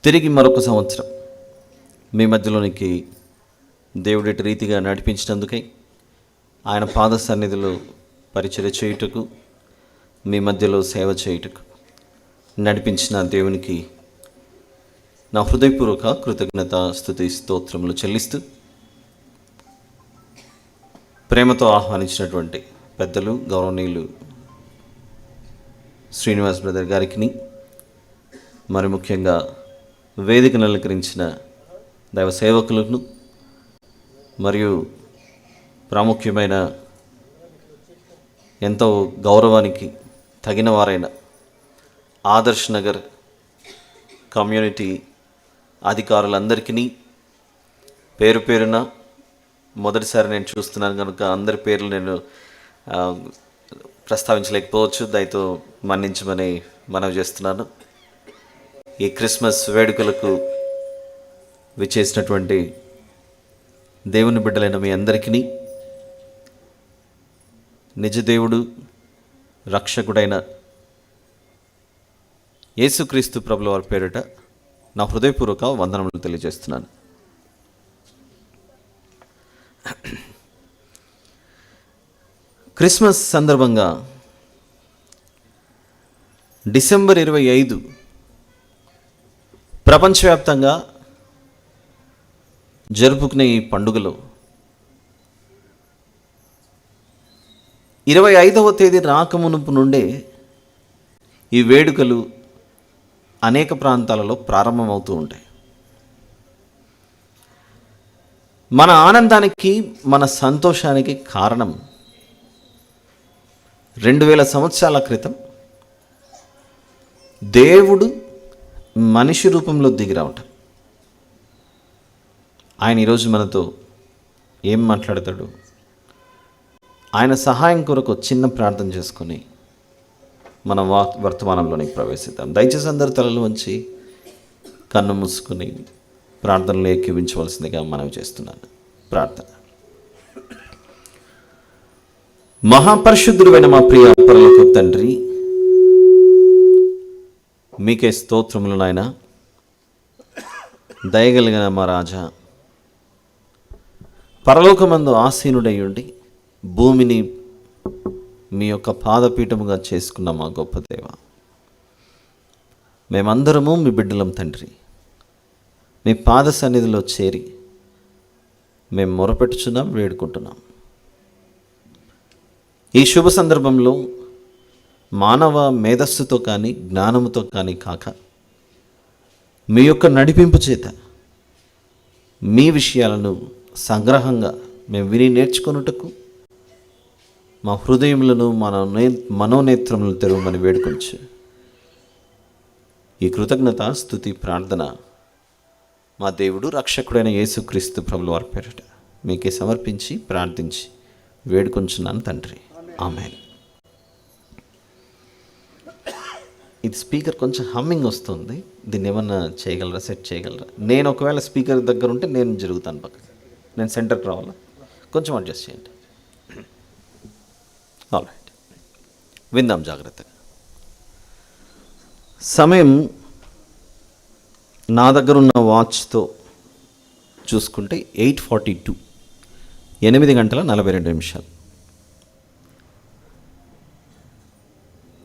తిరిగి మరొక సంవత్సరం మీ మధ్యలోనికి దేవుడి రీతిగా నడిపించినందుకై, ఆయన పాద సన్నిధిలో పరిచర్య చేయుటకు, మీ మధ్యలో సేవ చేయుటకు నడిపించిన దేవునికి నా హృదయపూర్వక కృతజ్ఞత స్తుతి స్తోత్రములు చెల్లిస్తూ, ప్రేమతో ఆహ్వానించినటువంటి పెద్దలు గౌరవనీయులు శ్రీనివాస్ బ్రదర్ గారికి, మరి ముఖ్యంగా వేదికను అలంకరించిన దైవ సేవకులను, మరియు ప్రాముఖ్యమైన ఎంతో గౌరవానికి తగిన వారైన ఆదర్శ్ నగర్ కమ్యూనిటీ అధికారులందరికీ పేరు పేరున మొదటిసారి నేను చూస్తున్నాను కనుక అందరి పేర్లు నేను ప్రస్తావించలేకపోవచ్చు, దయతో మన్నించమని మనవి చేస్తున్నాను. ఈ క్రిస్మస్ వేడుకలకు విచ్చేసినటువంటి దేవుని బిడ్డలైన మీ అందరికీ నిజ దేవుడు రక్షకుడైన యేసుక్రీస్తు ప్రభుల వారి పేరిట నా హృదయపూర్వక వందనములు తెలియజేస్తున్నాను. క్రిస్మస్ సందర్భంగా డిసెంబర్ 25 ప్రపంచవ్యాప్తంగా జరుపుకునే ఈ పండుగలో 25వ తేదీ రాకమునుపు నుండే ఈ వేడుకలు అనేక ప్రాంతాలలో ప్రారంభమవుతూ ఉంటాయి. మన ఆనందానికి, మన సంతోషానికి కారణం 2000 సంవత్సరాల క్రితం దేవుడు మనిషి రూపంలో దిగి రావటం. ఆయన ఈరోజు మనతో ఏం మాట్లాడతాడు? ఆయన సహాయం కొరకు చిన్న ప్రార్థన చేసుకొని మన వర్తమానంలోనికి ప్రవేశిద్దాం. దయచేసి అందరి తలలు వంచి కన్ను మూసుకొని ప్రార్థనలు ఏకీవించవలసిందిగా మనవి చేస్తున్నాను. ప్రార్థన. మహాపరిశుద్ధుడైన మా ప్రియ పరలోకపు తండ్రి, మీకే స్తోత్రములు నాయన. దయగలిగిన మా రాజా, పరలోకమందు ఆసీనుడై ఉండి భూమిని మీ యొక్క పాదపీఠముగా చేసుకున్న మా గొప్ప దేవ, మేమందరము మీ బిడ్డలం తండ్రి. మీ పాద సన్నిధిలో చేరి మేము మొరపెట్టుచున్నాం, వేడుకుంటున్నాం. ఈ శుభ సందర్భంలో మానవ మేధస్సుతో కానీ జ్ఞానముతో కానీ కాక, మీ యొక్క నడిపింపు చేత మీ విషయాలను సంగ్రహంగా మేము విని నేర్చుకొనుటకు మా హృదయములను మనోనేత్రములను తెరవమని వేడుకొంచు. ఈ కృతజ్ఞత స్తుతి ప్రార్థన మా దేవుడు రక్షకుడైన యేసుక్రీస్తు ప్రభుల వారి పేరిట మీకే సమర్పించి ప్రార్థించి వేడుకొంచున్నాను తండ్రి. ఆమేన్. ఇది స్పీకర్ కొంచెం హమ్మింగ్ వస్తుంది, దీన్ని ఏమన్నా చేయగలరా, సెట్ చేయగలరా? నేను ఒకవేళ స్పీకర్ దగ్గర ఉంటే నేను జరుగుతాను పక్కన, నేను సెంటర్కి రావాలా? కొంచెం అడ్జస్ట్ చేయండి. ఆల్ రైట్, విందాం జాగ్రత్తగా. సమయం నా దగ్గర ఉన్న వాచ్తో చూసుకుంటే 8:42, 8:42.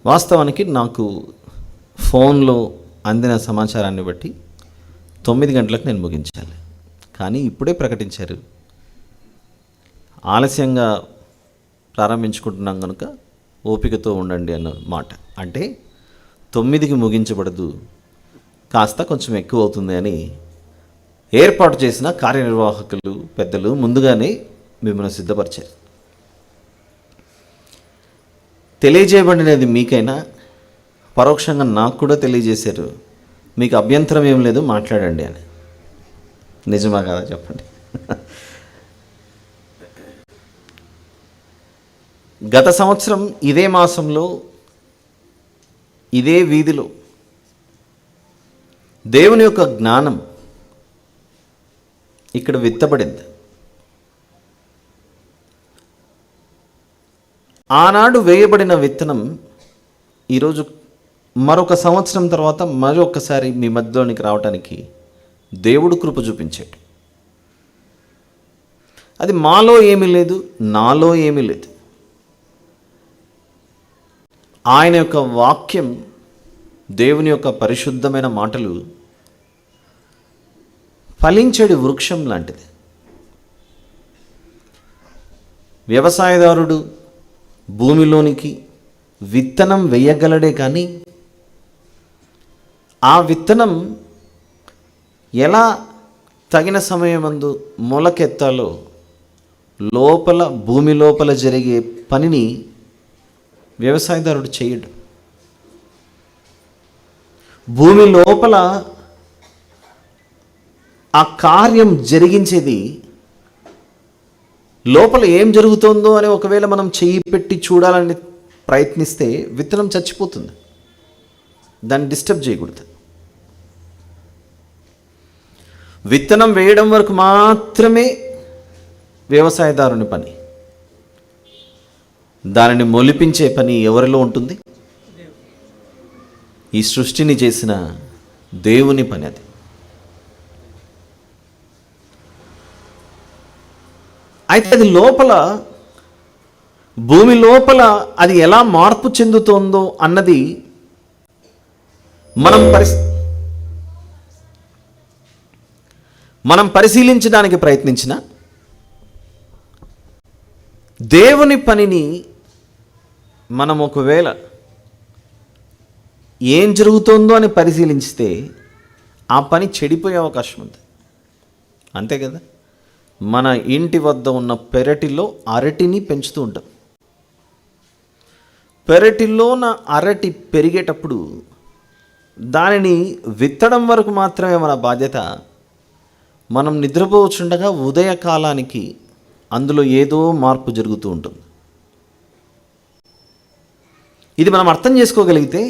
వాస్తవానికి నాకు ఫోన్లో అందిన సమాచారాన్ని బట్టి 9 గంటలకు నేను ముగించాలి, కానీ ఇప్పుడే ప్రకటించారు ఆలస్యంగా ప్రారంభించుకుంటున్నాం కనుక ఓపికతో ఉండండి అన్న మాట. అంటే 9కి ముగించబడదు, కాస్త కొంచెం ఎక్కువ అవుతుంది అని ఏర్పాటు చేసిన కార్యనిర్వాహకులు పెద్దలు ముందుగానే మిమ్మల్ని సిద్ధపరిచారు. తెలియజేయబడినది మీకైనా పరోక్షంగా నాకు కూడా తెలియజేశారు, మీకు అభ్యంతరం ఏం లేదు మాట్లాడండి అని. నిజమా కదా చెప్పండి? గత సంవత్సరం ఇదే మాసంలో ఇదే వీధిలో దేవుని యొక్క జ్ఞానం ఇక్కడ విత్తబడింది. ఆనాడు వేయబడిన విత్తనం ఈరోజు మరొక సంవత్సరం తర్వాత మరొకసారి మీ మధ్యలోనికి రావడానికి దేవుడు కృప చూపించాడు. అది మాలో ఏమీ లేదు, నాలో ఏమీ లేదు. ఆయన యొక్క వాక్యం, దేవుని యొక్క పరిశుద్ధమైన మాటలు ఫలించడి వృక్షం లాంటిది. వ్యవసాయదారుడు భూమిలోనికి విత్తనం వేయగలడే కానీ ఆ విత్తనం ఎలా తగిన సమయమందు మొలకెత్తాలో లోపల భూమి లోపల జరిగే పనిని వ్యవసాయదారుడు చేయడు. భూమి లోపల ఆ కార్యం జరిగించేది లోపల ఏం జరుగుతుందో అని ఒకవేళ మనం చెయ్యి పెట్టి చూడాలని ప్రయత్నిస్తే విత్తనం చచ్చిపోతుంది. దాన్ని డిస్టర్బ్ చేయకూడదు. విత్తనం వేయడం వరకు మాత్రమే వ్యవసాయదారుని పని. దానిని మొలిపించే పని ఎవరిలో ఉంటుంది? ఈ సృష్టిని చేసిన దేవుని పని అది. అయితే అది లోపల, భూమి లోపల అది ఎలా మార్పు చెందుతోందో అన్నది మనం పరిశీలించడానికి ప్రయత్నించిన దేవుని పనిని మనం ఒకవేళ ఏం జరుగుతుందో అని పరిశీలించితే ఆ పని చెడిపోయే అవకాశం ఉంది. అంతే కదా? మన ఇంటి వద్ద ఉన్న పెరటిలో అరటిని పెంచుతూ ఉంటాం. పెరటిలోన అరటి పెరిగేటప్పుడు దానిని విత్తడం వరకు మాత్రమే మన బాధ్యత. మనం నిద్రపోవచ్చుండగా ఉదయకాలానికి అందులో ఏదో మార్పు జరుగుతూ ఉంటుంది. ఇది మనం అర్థం చేసుకోగలిగితే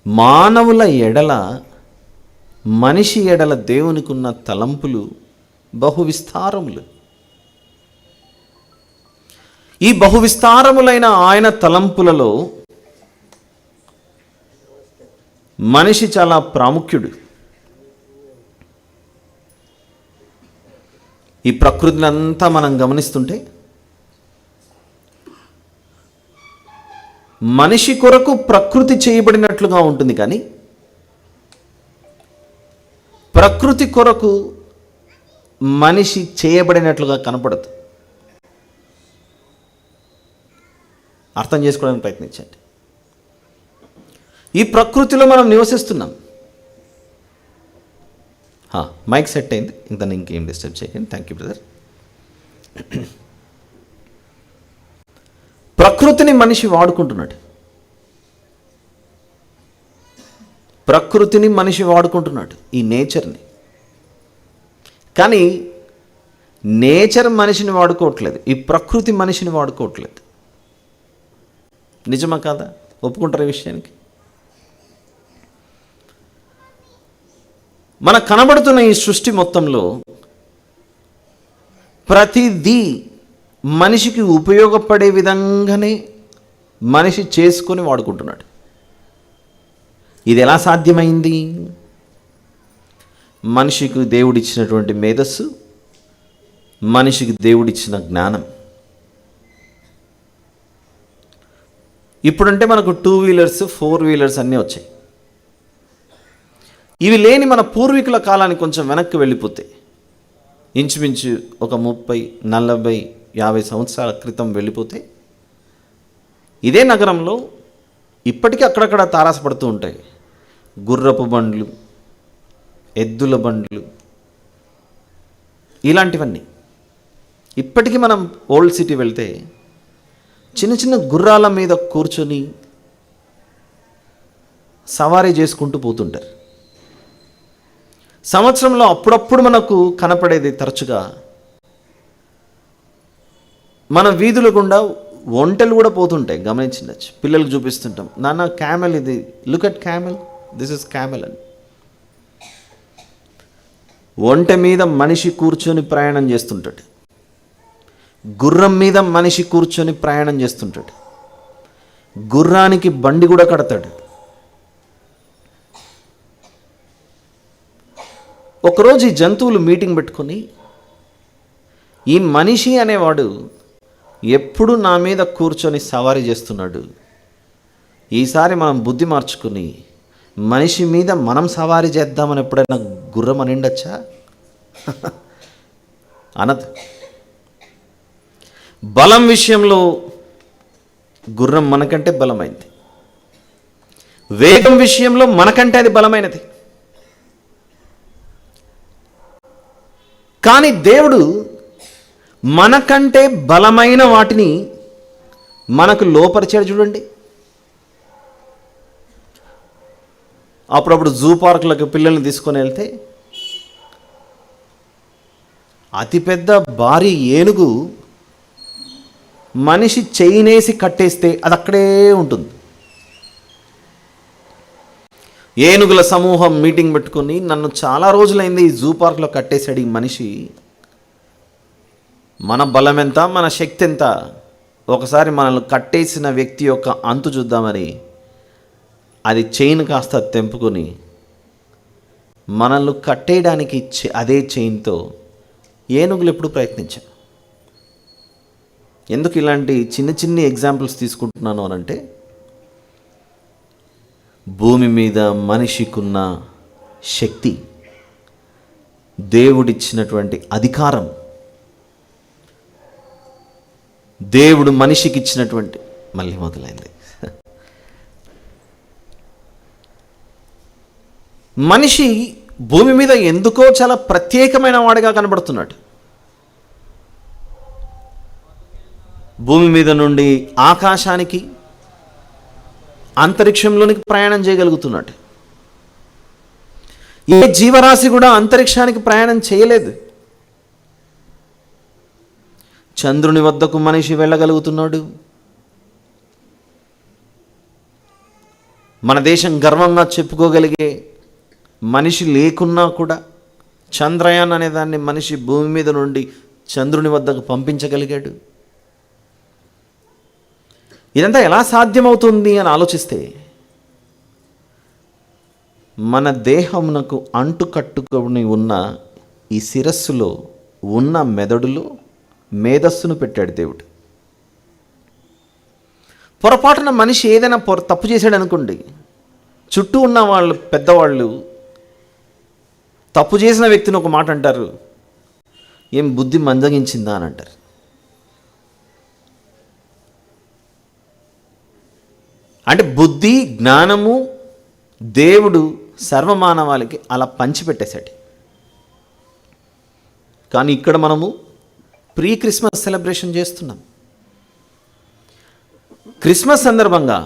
మానవుల ఎడల, మనిషి ఎడల దేవునికి ఉన్న తలంపులు బహువిస్తారములు. ఈ బహువిస్తారములైన ఆయన తలంపులలో మనిషి చాలా ప్రాముఖ్యుడు. ఈ ప్రకృతిని అంతా మనం గమనిస్తుంటే మనిషి కొరకు ప్రకృతి చేయబడినట్లుగా ఉంటుంది, కానీ ప్రకృతి కొరకు మనిషి చేయబడినట్లుగా కనపడదు. అర్థం చేసుకోవడానికి ప్రయత్నించండి. ఈ ప్రకృతిలో మనం నివసిస్తున్నాం. మైక్ సెట్ అయింది, ఇంత ఇంకేం డిస్టర్బ్ చేయకండి. Thank you brother. ప్రకృతిని మనిషి వాడుకుంటున్నాడు. ప్రకృతిని మనిషి వాడుకుంటున్నాడు, ఈ నేచర్ని. కానీ నేచర్ మనిషిని వాడుకోవట్లేదు, ఈ ప్రకృతి మనిషిని వాడుకోవట్లేదు. నిజమా కాదా? ఒప్పుకుంటారు ఈ విషయానికి? మన కనబడుతున్న ఈ సృష్టి మొత్తంలో ప్రతిదీ మనిషికి ఉపయోగపడే విధంగానే మనిషి చేసుకొని వాడుకుంటున్నాడు. ఇది ఎలా సాధ్యమైంది? మనిషికి దేవుడిచ్చినటువంటి మేధస్సు, మనిషికి దేవుడిచ్చిన జ్ఞానం. ఇప్పుడంటే మనకు 2 వీలర్స్ 4 వీలర్స్ అన్నీ వచ్చాయి. ఇవి లేని మన పూర్వీకుల కాలానికి కొంచెం వెనక్కి వెళ్ళిపోతే, ఇంచుమించు ఒక 30, 40, 50 సంవత్సరాల క్రితం వెళ్ళిపోతే, ఇదే నగరంలో ఇప్పటికీ అక్కడక్కడ తారాసపడుతూ ఉంటాయి గుర్రపు బండ్లు, ఎద్దుల బండ్లు, ఇలాంటివన్నీ. ఇప్పటికీ మనం ఓల్డ్ సిటీ వెళ్తే చిన్న చిన్న గుర్రాల మీద కూర్చొని సవారీ చేసుకుంటూ పోతుంటారు. సంవత్సరంలో అప్పుడప్పుడు మనకు కనపడేది తరచుగా మన వీధుల గుండా ఒంటెలు కూడా పోతుంటాయి, గమనించవచ్చు. పిల్లలకు చూపిస్తుంటాం, నాన్న క్యామెల్, ఇది look at camel, this is camel అని. ఒంటె మీద మనిషి కూర్చొని ప్రయాణం చేస్తుంటాడు, గుర్రం మీద మనిషి కూర్చొని ప్రయాణం చేస్తుంటాడు. గుర్రానికి బండి కూడా కడతాడు. ఒకరోజు ఈ జంతువులు మీటింగ్ పెట్టుకొని, ఈ మనిషి అనేవాడు ఎప్పుడు నా మీద కూర్చొని సవారీ చేస్తున్నాడు, ఈసారి మనం బుద్ధి మార్చుకుని మనిషి మీద మనం సవారీ చేద్దామని ఎప్పుడైనా గుర్రం అని ఉండొచ్చా? అనదు. బలం విషయంలో గుర్రం మనకంటే బలమైంది, వేగం విషయంలో మనకంటే అది బలమైనది. కానీ దేవుడు మనకంటే బలమైన వాటిని మనకు లోపరిచాడు. చూడండి, అప్పుడప్పుడు జూ పార్కులకు పిల్లల్ని తీసుకొని వెళ్తే అతిపెద్ద భారీ ఏనుగు మనిషి చెయ్యినేసి కట్టేస్తే అది అక్కడే ఉంటుంది. ఏనుగుల సమూహం మీటింగ్ పెట్టుకొని, నన్ను చాలా రోజులైంది ఈ జూ పార్క్లో కట్టేశాడు ఈ మనిషి, మన బలం ఎంత, మన శక్తి ఎంత, ఒకసారి మనల్ని కట్టేసిన వ్యక్తి యొక్క అంతు చూద్దామని అది చైన్ కాస్త తెంపుకొని మనల్ని కట్టేయడానికి అదే చైన్తో ఏనుగులు ఎప్పుడు ప్రయత్నించాం. ఎందుకు ఇలాంటి చిన్న చిన్న ఎగ్జాంపుల్స్ తీసుకుంటున్నాను అనంటే, భూమి మీద మనిషికున్న శక్తి, దేవుడిచ్చినటువంటి అధికారం, దేవుడు మనిషికి ఇచ్చినటువంటి, మళ్ళీ మొదలైంది, మనిషి భూమి మీద ఎందుకో చాలా ప్రత్యేకమైన వాడిగా కనబడుతున్నాడు. భూమి మీద నుండి ఆకాశానికి, అంతరిక్షంలోనికి ప్రయాణం చేయగలుగుతున్నాడు. ఏ జీవరాశి కూడా అంతరిక్షానికి ప్రయాణం చేయలేదు. చంద్రుని వద్దకు మనిషి వెళ్ళగలుగుతున్నాడు. మన దేశం గర్వంగా చెప్పుకోగలిగే మనిషి లేకున్నా కూడా చంద్రయాన్ అనే దాన్ని మనిషి భూమి మీద నుండి చంద్రుని వద్దకు పంపించగలిగాడు. ఇదంతా ఎలా సాధ్యమవుతుంది అని ఆలోచిస్తే, మన దేహమునకు అంటుకట్టుకొని ఉన్న ఈ శిరస్సులో ఉన్న మెదడులో మేధస్సును పెట్టాడు దేవుడు. పొరపాటున మనిషి ఏదైనా తప్పు చేశాడు అనుకోండి, చుట్టూ ఉన్న వాళ్ళు, పెద్దవాళ్ళు తప్పు చేసిన వ్యక్తిని ఒక మాట అంటారు, ఏం బుద్ధి మందగించిందా అని అంటారు. అంటే బుద్ధి, జ్ఞానము దేవుడు సర్వమానవాళికి అలా పంచిపెట్టేశాడు. కానీ ఇక్కడ మనము ప్రీ క్రిస్మస్ సెలబ్రేషన్ చేస్తున్నాం. క్రిస్మస్ సందర్భంగా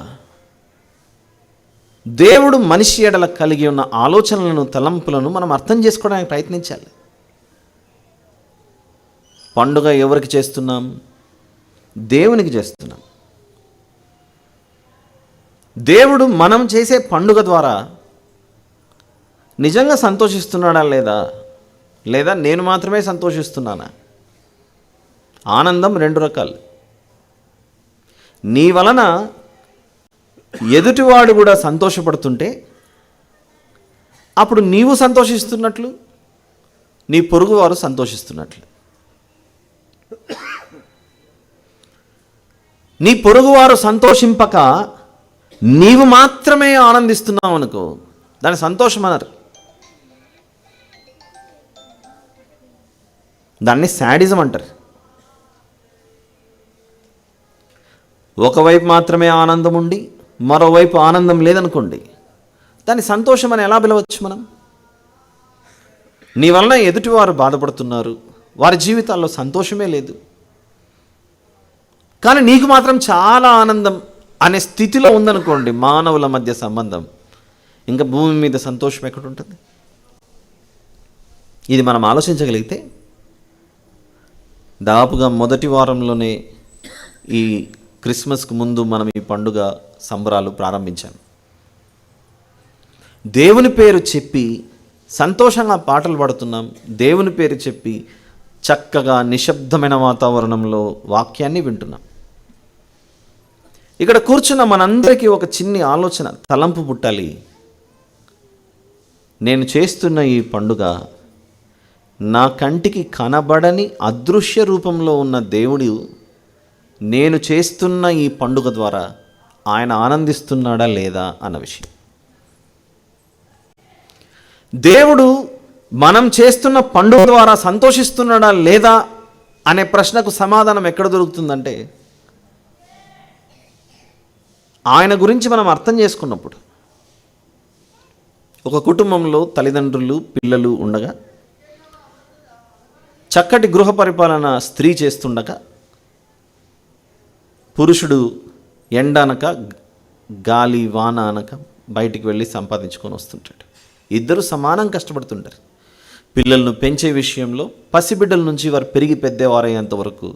దేవుడు మనిషి ఎడల కలిగి ఉన్న ఆలోచనలను, తలంపులను మనం అర్థం చేసుకోవడానికి ప్రయత్నించాలి. పండుగ ఎవరికి చేస్తున్నాం? దేవునికి చేస్తున్నాం. దేవుడు మనం చేసే పండుగ ద్వారా నిజంగా సంతోషిస్తున్నాడా లేదా నేను మాత్రమే సంతోషిస్తున్నానా? ఆనందం రెండు రకాలు. నీ వలన ఎదుటివాడు కూడా సంతోషపడుతుంటే అప్పుడు నీవు సంతోషిస్తున్నట్లు, నీ పొరుగువారు సంతోషిస్తున్నట్లు. నీ పొరుగువారు సంతోషింపక నీవు మాత్రమే ఆనందిస్తున్నావు అనుకో, దాని సంతోషం అన్నారు. దాన్ని శాడిజం అంటారు. ఒకవైపు మాత్రమే ఆనందం ఉండి మరోవైపు ఆనందం లేదనుకోండి, దాన్ని సంతోషం అని ఎలా పిలవచ్చు మనం? నీ వలన ఎదుటివారు బాధపడుతున్నారు, వారి జీవితాల్లో సంతోషమే లేదు, కానీ నీకు మాత్రం చాలా ఆనందం అనే స్థితిలో ఉందనుకోండి మానవుల మధ్య సంబంధం, ఇంకా భూమి మీద సంతోషం ఎక్కడ ఉంటుంది? ఇది మనం ఆలోచించగలిగితే దాదాపుగా మొదటి వారంలోనే ఈ క్రిస్మస్కు ముందు మనం ఈ పండుగ సంబరాలు ప్రారంభించాం. దేవుని పేరు చెప్పి సంతోషంగా పాటలు పాడుతున్నాం. దేవుని పేరు చెప్పి చక్కగా నిశ్శబ్దమైన వాతావరణంలో వాక్యాన్ని వింటున్నాం. ఇక్కడ కూర్చున్న మనందరికీ ఒక చిన్ని ఆలోచన, తలంపు పుట్టాలి. నేను చేస్తున్న ఈ పండుగ నా కంటికి కనబడని అదృశ్య రూపంలో ఉన్న దేవుడు నేను చేస్తున్న ఈ పండుగ ద్వారా ఆయన ఆనందిస్తున్నాడా లేదా అన్న విషయం. దేవుడు మనం చేస్తున్న పండుగ ద్వారా సంతోషిస్తున్నాడా లేదా అనే ప్రశ్నకు సమాధానం ఎక్కడ దొరుకుతుందంటే, ఆయన గురించి మనం అర్థం చేసుకున్నప్పుడు. ఒక కుటుంబంలో తల్లిదండ్రులు, పిల్లలు ఉండగా, చక్కటి గృహ పరిపాలన స్త్రీ చేస్తుండగా, పురుషుడు ఎండ అనక గాలి వాన అనక బయటికి వెళ్ళి సంపాదించుకొని వస్తుంటాడు. ఇద్దరు సమానం కష్టపడుతుంటారు. పిల్లలను పెంచే విషయంలో పసిబిడ్డల నుంచి వారు పెరిగి పెద్దవారయ్యేంత వరకు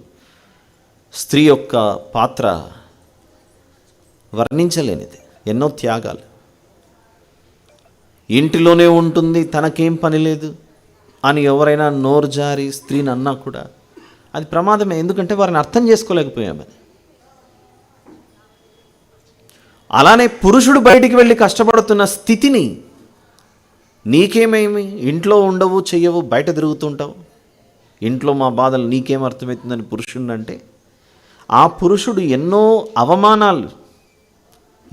స్త్రీ యొక్క పాత్ర వర్ణించలేనిది. ఎన్నో త్యాగాలు. ఇంటిలోనే ఉంటుంది, తనకేం పని లేదు అని ఎవరైనా నోరు జారి స్త్రీని అన్నా కూడా అది ప్రమాదమే. ఎందుకంటే వారిని అర్థం చేసుకోలేకపోయామని. అలానే పురుషుడు బయటికి వెళ్ళి కష్టపడుతున్న స్థితిని, నీకేమేమి, ఇంట్లో ఉండవు, చెయ్యవు, బయట తిరుగుతుంటావు, ఇంట్లో మా బాధలు నీకేం అర్థమవుతుందని పురుషుడిని అంటే, ఆ పురుషుడు ఎన్నో అవమానాలు,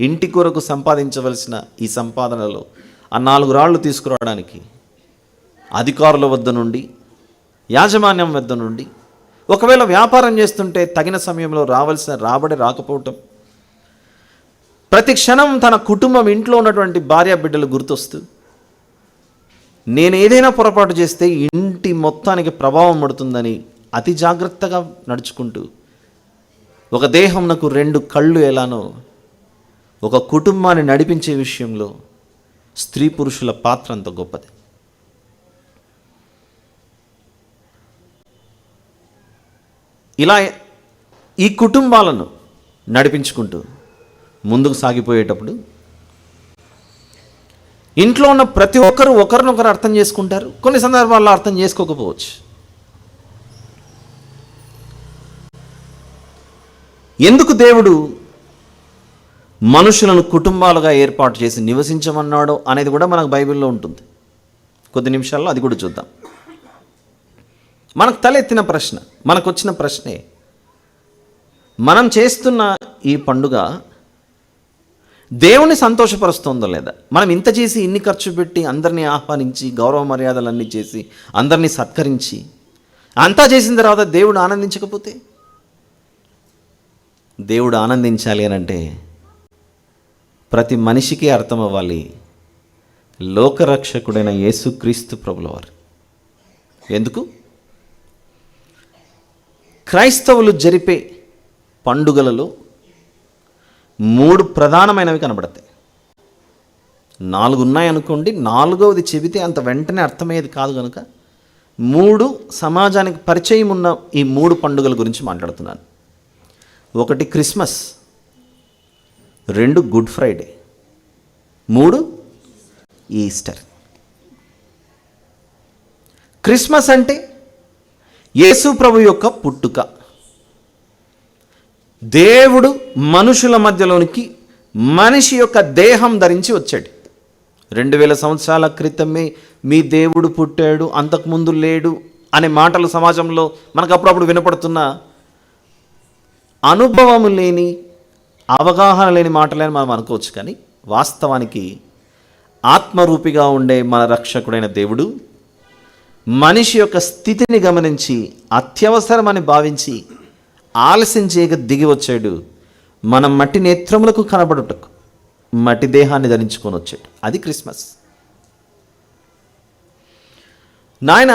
ఇంటి కొరకు సంపాదించవలసిన ఈ సంపాదనలో ఆ 4 రాళ్ళు తీసుకురావడానికి అధికారుల వద్ద నుండి, యాజమాన్యం వద్ద నుండి, ఒకవేళ వ్యాపారం చేస్తుంటే తగిన సమయంలో రావాల్సిన రాబడి రాకపోవటం, ప్రతి క్షణం తన కుటుంబం, ఇంట్లో ఉన్నటువంటి భార్య బిడ్డలు గుర్తొస్తూ, నేను ఏదైనా పొరపాటు చేస్తే ఇంటి మొత్తానికి ప్రభావం పడుతుందని అతి జాగ్రత్తగా నడుచుకుంటూ, ఒక దేహంనకు 2 కళ్ళు ఎలానో ఒక కుటుంబాన్ని నడిపించే విషయంలో స్త్రీ పురుషుల పాత్ర అంత గొప్పది. ఇలా ఈ కుటుంబాలను నడిపించుకుంటూ ముందుకు సాగిపోయేటప్పుడు ఇంట్లో ఉన్న ప్రతి ఒక్కరు ఒకరినొకరు అర్థం చేసుకుంటారు. కొన్ని సందర్భాల్లో అర్థం చేసుకోకపోవచ్చు. ఎందుకు దేవుడు మనుషులను కుటుంబాలుగా ఏర్పాటు చేసి నివసించమన్నాడో అనేది కూడా మనకు బైబిల్లో ఉంటుంది. కొద్ది నిమిషాల్లో అది కూడా చూద్దాం. మనకు తలెత్తిన ప్రశ్న, మనకు వచ్చిన ప్రశ్నే, మనం చేస్తున్న ఈ పండుగ దేవుని సంతోషపరుస్తుందో లేదా? మనం ఇంత చేసి, ఇన్ని ఖర్చు పెట్టి, అందరినీ ఆహ్వానించి, గౌరవ మర్యాదలన్నీ చేసి, అందరినీ సత్కరించి, అంతా చేసిన తర్వాత దేవుడు ఆనందించకపోతే? దేవుడు ఆనందించాలి అని అంటే ప్రతి మనిషికి అర్థం అవ్వాలి, లోకరక్షకుడైన యేసుక్రీస్తు ప్రభులవారు. ఎందుకు? క్రైస్తవులు జరిపే పండుగలలో 3 ప్రధానమైనవి కనబడతాయి. 4 ఉన్నాయనుకోండి, 4వది చెబితే అంత వెంటనే అర్థమయ్యేది కాదు కనుక 3 సమాజానికి పరిచయం ఉన్న ఈ 3 పండుగల గురించి మాట్లాడుతున్నాను. 1 Christmas, 2 good Friday, 3 Easter. Christmas అంటే యేసు ప్రభు యొక్క పుట్టుక. దేవుడు మనుషుల మధ్యలోనికి మనిషి యొక్క దేహం ధరించి వచ్చాడు. 2000 సంవత్సరాల క్రితమే మీ దేవుడు పుట్టాడు, అంతకుముందు లేడు అనే మాటలు సమాజంలో మనకు అప్పుడప్పుడు వినపడుతున్న అనుభవం లేని, అవగాహన లేని మాటలని మనం అనుకోవచ్చు. కానీ వాస్తవానికి ఆత్మరూపిగా ఉండే మన రక్షకుడైన దేవుడు మనిషి యొక్క స్థితిని గమనించి, అత్యవసరమని భావించి, ఆలస్యం చేయక దిగి వచ్చాడు. మనం మట్టి నేత్రములకు కనబడుటకు మట్టి దేహాన్ని ధరించుకొని వచ్చాడు. అది క్రిస్మస్. నాయన,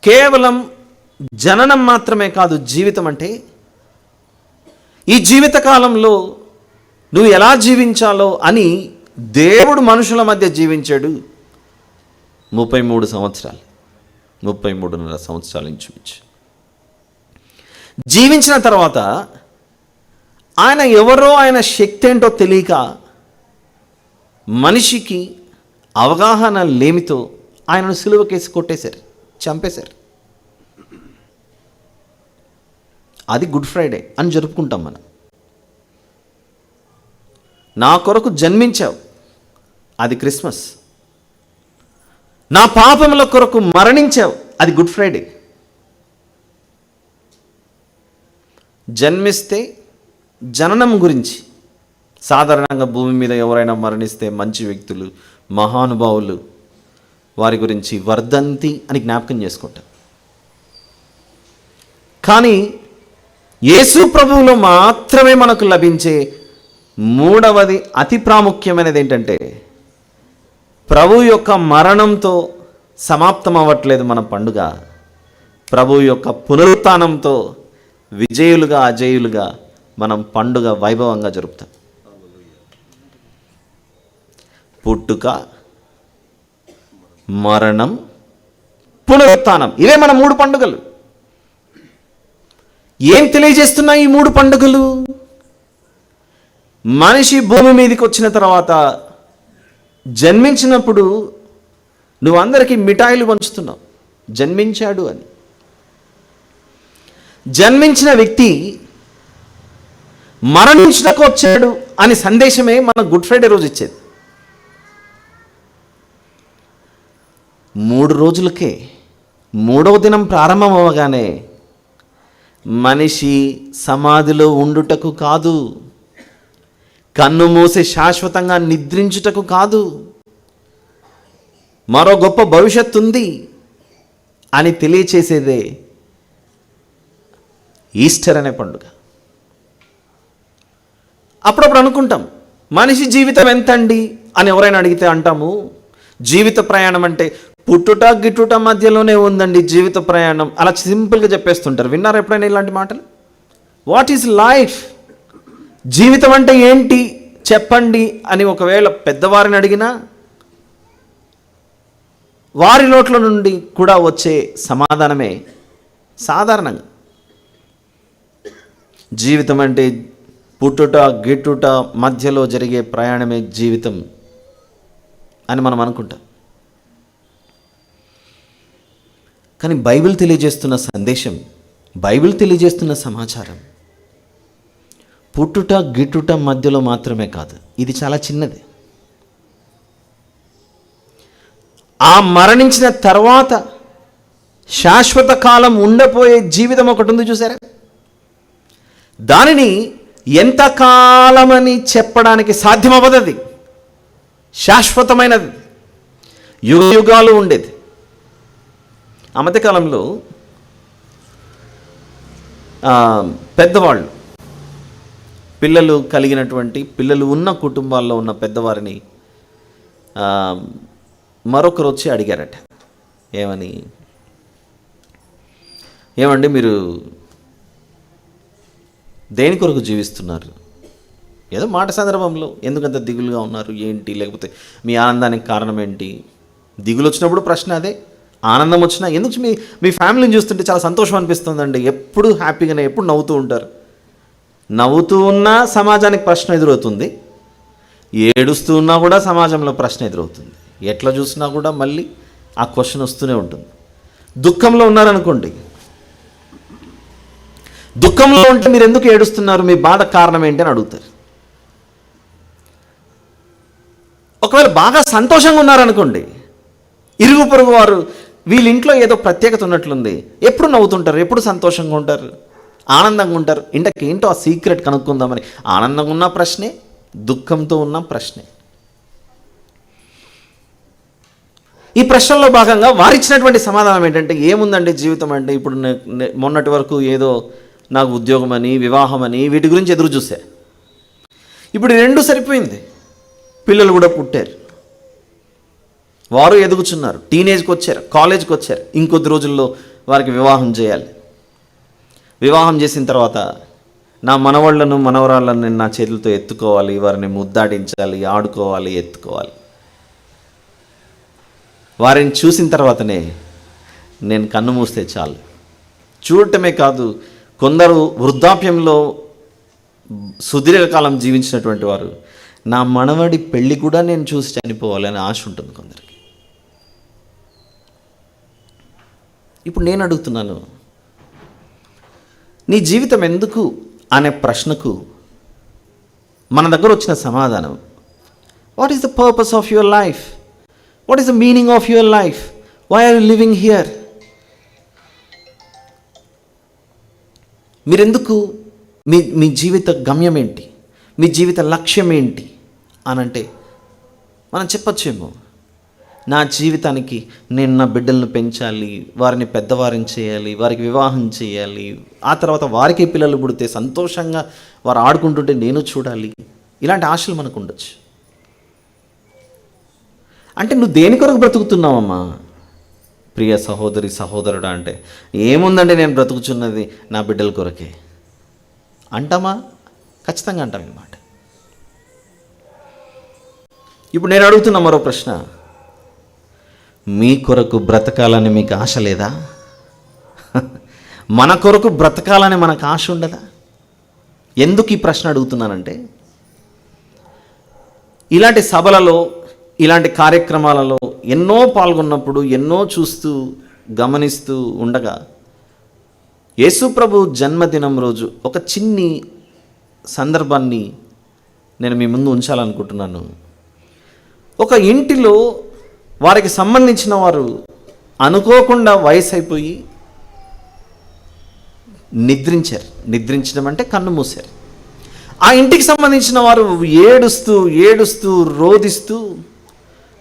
కేవలం జననం మాత్రమే కాదు జీవితం అంటే. ఈ జీవితకాలంలో నువ్వు ఎలా జీవించాలో అని దేవుడు మనుషుల మధ్య జీవించాడు. 33 సంవత్సరాలు, 33.5 సంవత్సరాలు ఇంచుమించు జీవించిన తర్వాత ఆయన ఎవరో, ఆయన శక్తి ఏంటో తెలియక మనిషికి అవగాహన లేమితో ఆయనను సిలువకేసి కొట్టేశారు, చంపేశారు. అది గుడ్ ఫ్రైడే అని జరుపుకుంటాం మనం. నా కొరకు జన్మించావు, అది క్రిస్మస్. నా పాపముల కొరకు మరణించావు, అది గుడ్ ఫ్రైడే. జన్మిస్తే జననం గురించి, సాధారణంగా భూమి మీద ఎవరైనా మరణిస్తే మంచి వ్యక్తులు, మహానుభావులు, వారి గురించి వర్ధంతి అని జ్ఞాపకం చేసుకుంటాం. కానీ యేసు ప్రభువులో మాత్రమే మనకు లభించే మూడవది, అతి ప్రాముఖ్యమైనది ఏంటంటే, ప్రభు యొక్క మరణంతో సమాప్తం అవ్వట్లేదు మన పండుగ. ప్రభు యొక్క పునరుత్థానంతో విజయులుగా అజేయులుగా మనం పండుగ వైభవంగా జరుపుతాం. పుట్టుక, మరణం, పునరుత్థానం, ఇవే మన 3 పండుగలు. ఏం తెలియజేస్తున్నాయి ఈ 3 పండుగలు? మనిషి భూమి మీదకి వచ్చిన తర్వాత, జన్మించినప్పుడు నువ్వు అందరికీ మిఠాయిలు పంచుతున్నావు, జన్మించాడు అని. జన్మించిన వ్యక్తి మరణించడానికి వచ్చాడు అని సందేశమే మన గుడ్ ఫ్రైడే రోజు ఇచ్చేది. 3 రోజులకే, 3వ దినం ప్రారంభం అవ్వగానే మనిషి సమాధిలో ఉండుటకు కాదు, కన్ను మూసి శాశ్వతంగా నిద్రించుటకు కాదు, మరో గొప్ప భవిష్యత్తు ఉంది అని తెలియచేసేదే ఈస్టర్ అనే పండుగ. అప్పుడప్పుడు అనుకుంటాం, మనిషి జీవితం ఎంతండి అని ఎవరైనా అడిగితే అంటాము, జీవిత ప్రయాణం అంటే పుట్టుట గిట్టుట మధ్యలోనే ఉందండి జీవిత ప్రయాణం. అలా సింపుల్గా చెప్పేస్తుంటారు. విన్నారా ఎప్పుడైనా ఇలాంటి మాటలు? What is life? జీవితం అంటే ఏంటి చెప్పండి అని ఒకవేళ పెద్దవారిని అడిగినా వారి నోట్ల నుండి కూడా వచ్చే సమాధానమే సాధారణంగా, జీవితం అంటే పుట్టుట గిట్టుట మధ్యలో జరిగే ప్రయాణమే జీవితం అని మనం అనుకుంటాం. కానీ బైబిల్ తెలియజేస్తున్న సందేశం, బైబిల్ తెలియజేస్తున్న సమాచారం పుట్టుట గిట్టుట మధ్యలో మాత్రమే కాదు, ఇది చాలా చిన్నది. ఆ మరణించిన తర్వాత శాశ్వత కాలం ఉండబోయే జీవితం ఒకటి ఉంది చూసారా? దానిని ఎంతకాలమని చెప్పడానికి సాధ్యమవ్వదు. అది శాశ్వతమైనది, యుగ యుగాలు ఉండేది. ఆ మధ్యకాలంలో పెద్దవాళ్ళు, పిల్లలు కలిగినటువంటి, పిల్లలు ఉన్న కుటుంబాల్లో ఉన్న పెద్దవారిని మరొకరు వచ్చి అడిగారట, ఏమండి మీరు దేని కొరకు జీవిస్తున్నారు? ఏదో మాట సందర్భంలో ఎందుకంత దిగులుగా ఉన్నారు ఏంటి, లేకపోతే మీ ఆనందానికి కారణం ఏంటి? దిగులు వచ్చినప్పుడు ప్రశ్న అదే, ఆనందం వచ్చినా ఎందుకు? మీ ఫ్యామిలీని చూస్తుంటే చాలా సంతోషం అనిపిస్తుందండి, ఎప్పుడు హ్యాపీగానే, ఎప్పుడు నవ్వుతూ ఉంటారు. నవ్వుతూ ఉన్నా సమాజానికి ప్రశ్న ఎదురవుతుంది, ఏడుస్తూ ఉన్నా కూడా సమాజంలో ప్రశ్న ఎదురవుతుంది. ఎట్లా చూసినా కూడా మళ్ళీ ఆ క్వశ్చన్ వస్తూనే ఉంటుంది. దుఃఖంలో ఉన్నారనుకోండి, దుఃఖంలో ఉంటే మీరు ఎందుకు ఏడుస్తున్నారు, మీ బాధ కారణం ఏంటి అని అడుగుతారు. ఒకవేళ బాగా సంతోషంగా ఉన్నారనుకోండి, ఇరుగు పొరుగు వారు వీళ్ళ ఇంట్లో ఏదో ప్రత్యేకత ఉన్నట్లుంది, ఎప్పుడు నవ్వుతుంటారు, ఎప్పుడు సంతోషంగా ఉంటారు, ఆనందంగా ఉంటారు, ఇంటకి ఏంటో ఆ సీక్రెట్ కనుక్కుందామని. ఆనందంగా ఉన్న ప్రశ్నే, దుఃఖంతో ఉన్న ప్రశ్నే. ఈ ప్రశ్నలో భాగంగా వారిచ్చినటువంటి సమాధానం ఏంటంటే, ఏముందండి జీవితం అంటే, ఇప్పుడు మొన్నటి వరకు ఏదో నాకు ఉద్యోగం అని, వివాహం అని, వీటి గురించి ఎదురు చూసా. ఇప్పుడు 2 సరిపోయింది. పిల్లలు కూడా పుట్టారు, వారు ఎదుగుచున్నారు, టీనేజ్కి వచ్చారు, కాలేజ్కి వచ్చారు. ఇంకొద్ది రోజుల్లో వారికి వివాహం చేయాలి. వివాహం చేసిన తర్వాత నా మనవాళ్లను మనవరాళ్ళను నేను నా చేతులతో ఎత్తుకోవాలి, వారిని ముద్దాడించాలి, ఆడుకోవాలి, ఎత్తుకోవాలి. వారిని చూసిన తర్వాతనే నేను కన్ను మూస్తే చాలు. చూడటమే కాదు, కొందరు వృద్ధాప్యంలో సుదీర్ఘకాలం జీవించినటువంటి వారు, నా మనవడి పెళ్ళి కూడా నేను చూసి చనిపోవాలని ఆశ ఉంటుంది కొందరికి. ఇప్పుడు నేను అడుగుతున్నాను, నీ జీవితం ఎందుకు అనే ప్రశ్నకు మన దగ్గర వచ్చిన సమాధానం, what is the purpose of your life? What is the meaning of your life? Why are you living here? మీరెందుకు, మీ జీవిత గమ్యం ఏంటి, మీ జీవిత లక్ష్యం ఏంటి అనంటే మనం చెప్పచ్చేమో, నా జీవితానికి నేను నా బిడ్డలను పెంచాలి, వారిని పెద్దవారిని చేయాలి, వారికి వివాహం చేయాలి, ఆ తర్వాత వారికి పిల్లలు పుడితే సంతోషంగా వారు ఆడుకుంటుంటే నేను చూడాలి. ఇలాంటి ఆశలు మనకు ఉండొచ్చు. అంటే నువ్వు దేని కొరకు బ్రతుకుతున్నావమ్మా ప్రియ సహోదరి సహోదరుడా? అంటే ఏముందంటే నేను బ్రతుకుతున్నది నా బిడ్డల కొరకే అంటామా? ఖచ్చితంగా అంటాం అన్నమాట. ఇప్పుడు నేను అడుగుతున్న మరో ప్రశ్న, మీ కొరకు బ్రతకాలని మీకు ఆశ లేదా? మన కొరకు బ్రతకాలని మనకు ఆశ ఉండదా? ఎందుకు ఈ ప్రశ్న అడుగుతున్నానంటే, ఇలాంటి సభలలో, ఇలాంటి కార్యక్రమాలలో ఎన్నో పాల్గొన్నప్పుడు, ఎన్నో చూస్తూ గమనిస్తూ ఉండగా, యేసు ప్రభు జన్మదినం రోజు ఒక చిన్ని సందర్భాన్ని నేను మీ ముందు ఉంచాలనుకుంటున్నాను. ఒక ఇంటిలో వారికి సంబంధించిన వారు అనుకోకుండా వయసు అయిపోయి నిద్రించారు. నిద్రించడం అంటే కన్ను మూశారు. ఆ ఇంటికి సంబంధించిన వారు ఏడుస్తూ ఏడుస్తూ రోదిస్తూ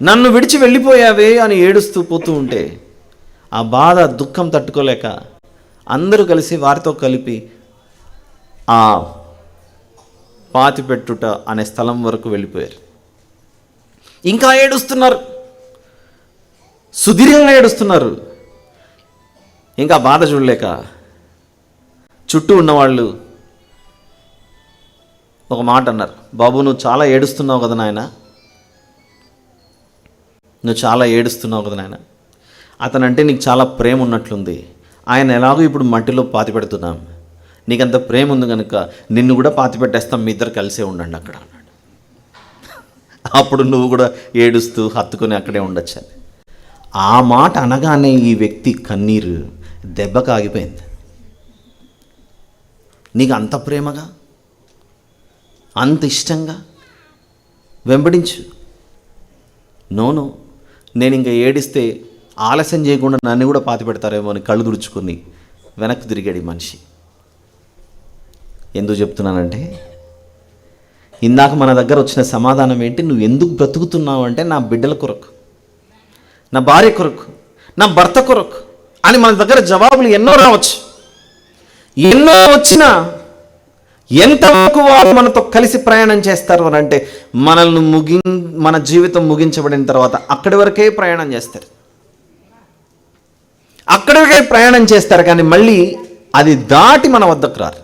నన్ను విడిచి వెళ్ళిపోయావే అని ఏడుస్తూ పోతూ ఉంటే, ఆ బాధ దుఃఖం తట్టుకోలేక అందరూ కలిసి వారితో కలిపి ఆ పాతిపెట్టుట అనే స్థలం వరకు వెళ్ళిపోయారు. ఇంకా ఏడుస్తున్నారు, సుదీర్ఘంగా ఏడుస్తున్నారు. ఇంకా బాధ చూడలేక చుట్టూ ఉన్నవాళ్ళు ఒక మాట అన్నారు, బాబు నువ్వు చాలా ఏడుస్తున్నావు కదా నాయన, నువ్వు చాలా ఏడుస్తున్నావు కదా నాయన, అతనంటే నీకు చాలా ప్రేమ ఉన్నట్లుంది, ఆయన ఎలాగో ఇప్పుడు మట్టిలో పాతి పెడుతున్నాం, నీకంత ప్రేమ ఉంది కనుక నిన్ను కూడా పాతి పెట్టేస్తాం, మీ ఇద్దరు కలిసే ఉండండి అక్కడ అన్నాడు. అప్పుడు నువ్వు కూడా ఏడుస్తూ హత్తుకొని అక్కడే ఉండొచ్చు. ఆ మాట అనగానే ఈ వ్యక్తి కన్నీరు దెబ్బకు ఆగిపోయింది. నీకు అంత ప్రేమగా, అంత ఇష్టంగా వెంబడించు. నోను, నేను ఇంకా ఏడిస్తే ఆలస్యం చేయకుండా నన్ను కూడా పాతి పెడతారేమో అని కళ్ళు తుడుచుకొని వెనక్కి తిరిగాడు ఈ మనిషి. ఎందుకు చెప్తున్నానంటే, ఇందాక మన దగ్గర వచ్చిన సమాధానం ఏంటి? నువ్వు ఎందుకు బ్రతుకుతున్నావు అంటే, నా బిడ్డల కొరకు, నా భార్య కొరకు, నా భర్త కొరకు అని మన దగ్గర జవాబులు ఎన్నో రావచ్చు. ఎన్నో వచ్చినా ఎంతవరకు వారు మనతో కలిసి ప్రయాణం చేస్తారు అని అంటే, మన జీవితం ముగించబడిన తర్వాత అక్కడి వరకే ప్రయాణం చేస్తారు. అక్కడి వరకే ప్రయాణం చేస్తారు, కానీ మళ్ళీ అది దాటి మన వద్దకు రారు.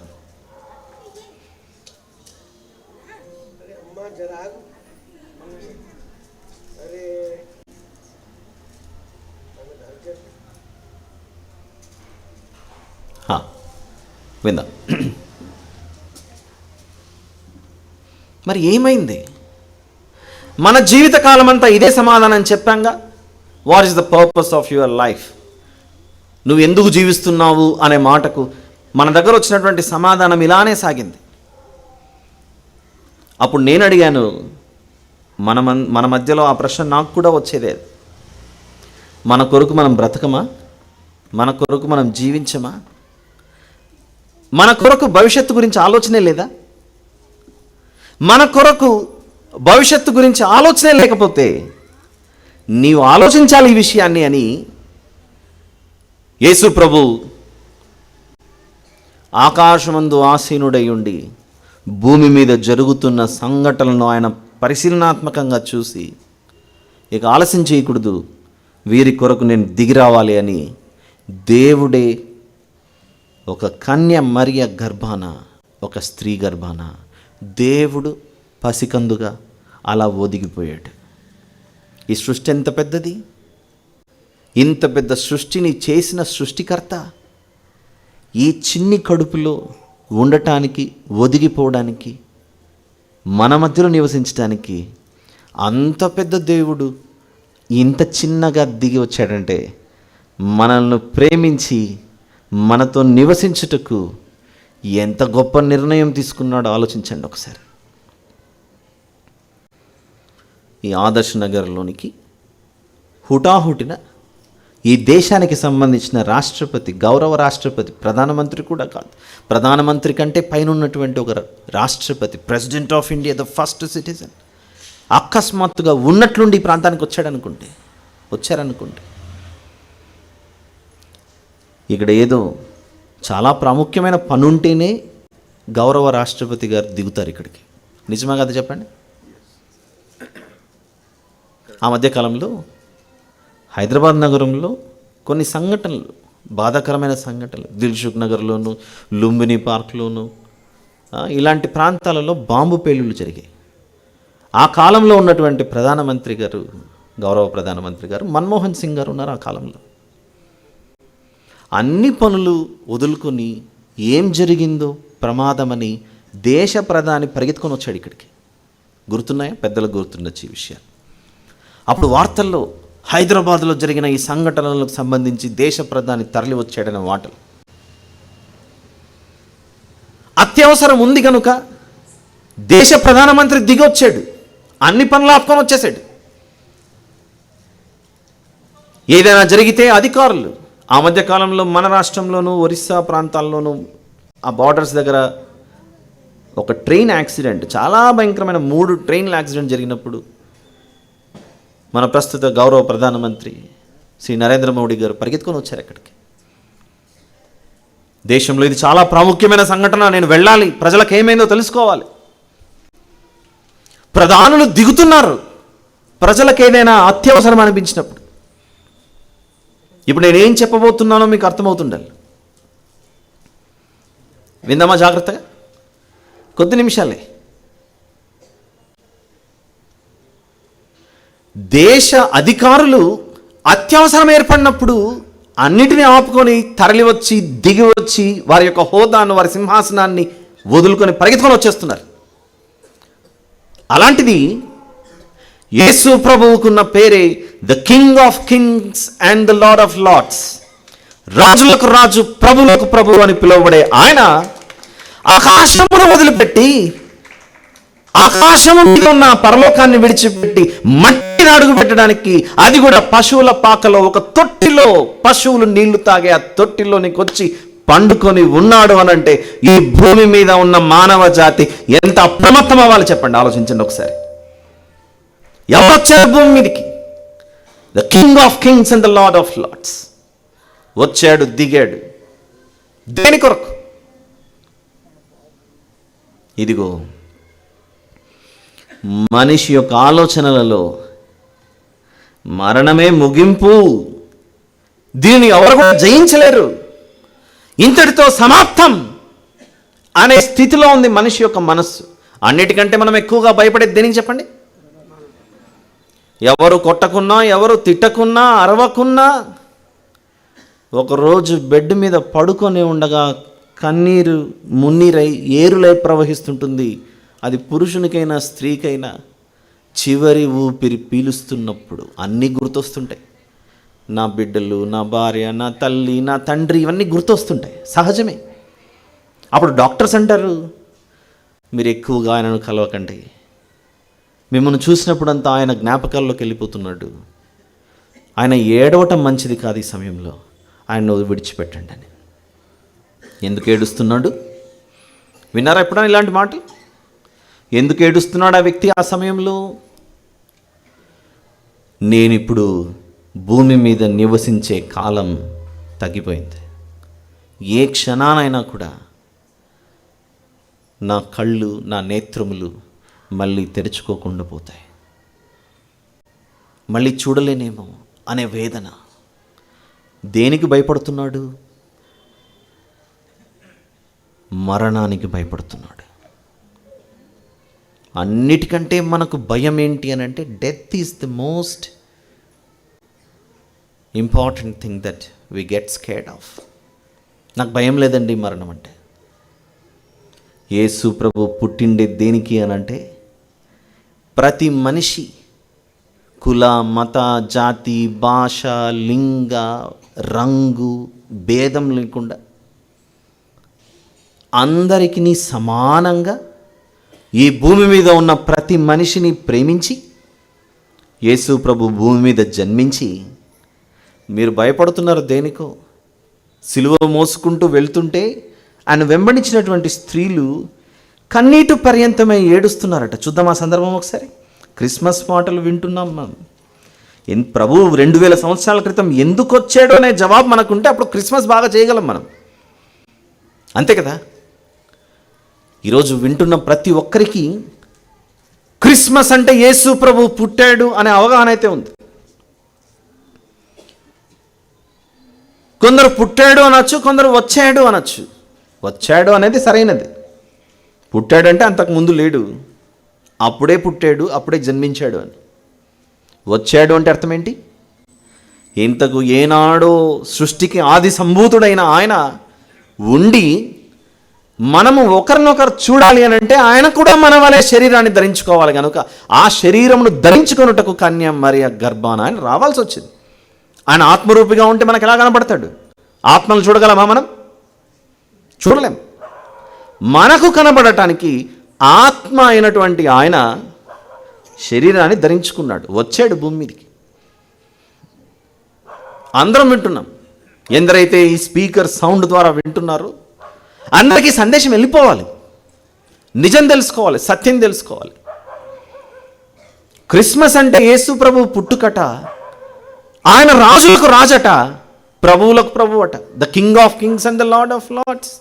విందా మరి ఏమైంది? మన జీవితకాలం అంతా ఇదే సమాధానం చెప్పాంగా. What is the purpose of your life? నువ్వు ఎందుకు జీవిస్తున్నావు అనే మాటకు మన దగ్గర వచ్చినటువంటి సమాధానం ఇలానే సాగింది. అప్పుడు నేను అడిగాను, మన మధ్యలో ఆ ప్రశ్న నాకు కూడా వచ్చేదే. మన కొరకు మనం బ్రతకమా? మన కొరకు మనం జీవించమా? మన కొరకు భవిష్యత్తు గురించి ఆలోచనే లేదా? మన కొరకు భవిష్యత్తు గురించి ఆలోచనే లేకపోతే నీవు ఆలోచించాలి ఈ విషయాన్ని అని యేసు ప్రభు ఆకాశమందు ఆసీనుడై ఉండి భూమి మీద జరుగుతున్న సంఘటనలను ఆయన పరిశీలనాత్మకంగా చూసి, ఇక ఆలస్యం చేయకూడదు, వీరి కొరకు నేను దిగిరావాలి అని దేవుడే ఒక కన్య మరియ గర్భాన, ఒక స్త్రీ గర్భాన దేవుడు పసికందుగా అలా ఒదిగిపోయాడు. ఈ సృష్టి ఎంత పెద్దది! ఇంత పెద్ద సృష్టిని చేసిన సృష్టికర్త ఈ చిన్ని కడుపులో ఉండటానికి, ఒదిగిపోవడానికి, మన మధ్యలో నివసించడానికి అంత పెద్ద దేవుడు ఇంత చిన్నగా దిగి వచ్చాడంటే, మనల్ని ప్రేమించి మనతో నివసించుటకు ఎంత గొప్ప నిర్ణయం తీసుకున్నాడో ఆలోచించండి ఒకసారి. ఈ ఆదర్శ్ నగర్లోనికి హుటాహుటిన ఈ దేశానికి సంబంధించిన రాష్ట్రపతి, గౌరవ రాష్ట్రపతి, ప్రధానమంత్రి కూడా కాదు, ప్రధానమంత్రి కంటే పైన ఉన్నటువంటి ఒక రాష్ట్రపతి, president of India, the first citizen, అకస్మాత్తుగా ఉన్నట్లుండి ఈ ప్రాంతానికి వచ్చారనుకుంటే ఇక్కడ ఏదో చాలా ప్రాముఖ్యమైన పనుంటేనే గౌరవ రాష్ట్రపతి గారు దిగుతారు ఇక్కడికి. నిజమా కదా చెప్పండి? ఆ మధ్యకాలంలో హైదరాబాద్ నగరంలో కొన్ని సంఘటనలు, బాధాకరమైన సంఘటనలు, దిల్సుఖ్ నగర్లోను, లుంబిని పార్క్లోను, ఇలాంటి ప్రాంతాలలో బాంబు పేలుళ్ళు జరిగాయి. ఆ కాలంలో ఉన్నటువంటి ప్రధానమంత్రి గారు, గౌరవ ప్రధానమంత్రి గారు మన్మోహన్ సింగ్ గారు ఉన్నారు. ఆ కాలంలో అన్ని పనులు వదులుకొని ఏం జరిగిందో ప్రమాదమని దేశ ప్రధాని పరిగెత్తుకొని వచ్చాడు ఇక్కడికి. గుర్తున్నాయా? పెద్దలకు గుర్తుండొచ్చు ఈ విషయాలు. అప్పుడు వార్తల్లో హైదరాబాద్లో జరిగిన ఈ సంఘటనలకు సంబంధించి దేశ ప్రధాని తరలి వచ్చాడనే మాటలు. అత్యవసరం ఉంది కనుక దేశ ప్రధానమంత్రి దిగొచ్చాడు, అన్ని పనులు ఆపుకొని వచ్చేసాడు. ఏదైనా జరిగితే అధికారులు, ఆ మధ్యకాలంలో మన రాష్ట్రంలోనూ ఒరిస్సా ప్రాంతాల్లోనూ ఆ బార్డర్స్ దగ్గర ఒక ట్రైన్ యాక్సిడెంట్, చాలా భయంకరమైన 3 ట్రైన్ల యాక్సిడెంట్ జరిగినప్పుడు మన ప్రస్తుత గౌరవ ప్రధానమంత్రి శ్రీ నరేంద్ర మోడీ గారు పరిగెత్తుకొని వచ్చారు అక్కడికి. దేశంలో ఇది చాలా ప్రాముఖ్యమైన సంఘటన, నేను వెళ్ళాలి, ప్రజలకు ఏమైందో తెలుసుకోవాలి. ప్రధానులు దిగుతున్నారు ప్రజలకు ఏదైనా అత్యవసరం అనిపించినప్పుడు. ఇప్పుడు నేనేం చెప్పబోతున్నానో మీకు అర్థమవుతుండాలి. విందామా జాగ్రత్తగా? కొద్ది నిమిషాలే. దేశ అధికారులు అత్యవసరం ఏర్పడినప్పుడు అన్నిటినీ ఆపుకొని తరలి వచ్చి, దిగి వచ్చి వారి యొక్క హోదాను, వారి సింహాసనాన్ని వదులుకొని పరిగెత్తుకొని వచ్చేస్తున్నారు. అలాంటిది యేసు ప్రభువుకున్న పేరే the king of kings and the lord of lords, రాజులకు రాజు, ప్రభువులకు ప్రభువు అని పిలువబడే ఆయన ఆకాశమును వదిలిపెట్టి, ఆకాశము మీద ఉన్న పరలోకాన్ని విడిచిపెట్టి మట్టిని అడుగు పెట్టడానికి, అది కూడా పశువుల పాకలో ఒక తొట్టిలో పశువులు నీళ్లు తాగే ఆ తొట్టిలోనికి వచ్చి పండుకొని ఉన్నాడు అనంటే ఈ భూమి మీద ఉన్న మానవ జాతి ఎంత అప్రమత్తం అవ్వాలి చెప్పండి, ఆలోచించండి ఒకసారి. ఎవరు వచ్చారు భూమి మీదకి? The king of kings and the lord of lords వచ్చాడు, దిగాడు. దేని కొరకు? ఇదిగో మనిషి యొక్క ఆలోచనలలో మరణమే ముగింపు, దీన్ని ఎవరు కూడా జయించలేరు, ఇంతటితో సమాప్తం అనే స్థితిలో ఉంది మనిషి యొక్క మనస్సు. అన్నిటికంటే మనం ఎక్కువగా భయపడేది దేనికి చెప్పండి? ఎవరు కొట్టకున్నా, ఎవరు తిట్టకున్నా, అరవకున్నా, ఒకరోజు బెడ్ మీద పడుకొని ఉండగా కన్నీరు మున్నీరై ఏరులై ప్రవహిస్తుంటుంది. అది పురుషునికైనా స్త్రీకైనా చివరి ఊపిరి పీలుస్తున్నప్పుడు అన్నీ గుర్తొస్తుంటాయి. నా బిడ్డలు, నా భార్య, నా తల్లి, నా తండ్రి, ఇవన్నీ గుర్తొస్తుంటాయి, సహజమే. అప్పుడు డాక్టర్స్ అంటారు, మీరు ఎక్కువగా ఆయనను కలవకండి, మిమ్మల్ని చూసినప్పుడంతా ఆయన జ్ఞాపకాల్లోకి వెళ్ళిపోతున్నాడు, ఆయన ఏడవటం మంచిది కాదు, ఈ సమయంలో ఆయన విడిచిపెట్టండి అని. ఎందుకు ఏడుస్తున్నాడు? విన్నారా ఎప్పుడైనా ఇలాంటి మాటలు? ఎందుకు ఏడుస్తున్నాడు ఆ వ్యక్తి ఆ సమయంలో? నేనిప్పుడు భూమి మీద నివసించే కాలం తగ్గిపోయింది, ఏ క్షణానైనా కూడా నా కళ్ళు, నా నేత్రములు మళ్ళీ తెరుచుకోకుండా పోతాయి, మళ్ళీ చూడలేనేమో అనే వేదన. దేనికి భయపడుతున్నాడు? మరణానికి భయపడుతున్నాడు. అన్నిటికంటే మనకు భయం ఏంటి అని అంటే, death is the most important thing that we get scared of. నాకు భయం లేదండి మరణం అంటే. యేసు ప్రభు పుట్టిండే దేనికి అని అంటే, ప్రతి మనిషి కుల, మత, జాతి, భాష, లింగ, రంగు భేదం లేకుండా అందరికీ సమానంగా ఈ భూమి మీద ఉన్న ప్రతి మనిషిని ప్రేమించి యేసు ప్రభు భూమి మీద జన్మించి, మీరు భయపడుతున్నారు దేనికో? సిలువ మోసుకుంటూ వెళ్తుంటే ఆయన వెంబడించినటువంటి స్త్రీలు కన్నీటి పర్యంతమై ఏడుస్తున్నారట. చూద్దాం ఆ సందర్భం ఒకసారి. క్రిస్మస్ పాటలు వింటున్నాం మనం. ప్రభు 2000 సంవత్సరాల క్రితం ఎందుకు వచ్చాడో అనే జవాబు మనకుంటే అప్పుడు క్రిస్మస్ బాగా చేయగలం మనం, అంతే కదా. ఈరోజు వింటున్న ప్రతి ఒక్కరికి క్రిస్మస్ అంటే యేసు ప్రభు పుట్టాడు అనే అవగాహన అయితే ఉంది. కొందరు పుట్టాడు అనొచ్చు, కొందరు వచ్చాడు అనొచ్చు. వచ్చాడు అనేది సరైనది. పుట్టాడు అంటే అంతకు ముందు లేడు, అప్పుడే పుట్టాడు, అప్పుడే జన్మించాడు అని. వచ్చాడు అంటే అర్థం ఏంటి? ఇంతకు ఏనాడో సృష్టికి ఆది సంభూతుడైన ఆయన ఉండి మనము ఒకరినొకరు చూడాలి అని అంటే ఆయన కూడా మన వలె శరీరాన్ని ధరించుకోవాలి కనుక ఆ శరీరమును ధరించుకొనుటకు కన్య మరియ గర్భాన ఆయన రావాల్సి వచ్చింది. ఆయన ఆత్మరూపిగా ఉంటే మనకు ఎలా కనబడతాడు? ఆత్మను చూడగలమా మనం? చూడలేం. మనకు కనబడటానికి ఆత్మ అయినటువంటి ఆయన శరీరాన్ని ధరించుకున్నాడు, వచ్చాడు భూమి మీదకి. అందరం వింటున్నాం. ఎందరైతే ఈ స్పీకర్ సౌండ్ ద్వారా వింటున్నారో అందరికీ సందేశం వెళ్ళిపోవాలి, నిజం తెలుసుకోవాలి, సత్యం తెలుసుకోవాలి. క్రిస్మస్ అంటే యేసు ప్రభు పుట్టుకట, ఆయన రాజులకు రాజట, ప్రభువులకు ప్రభు అట, the king of kings and the lord of lords.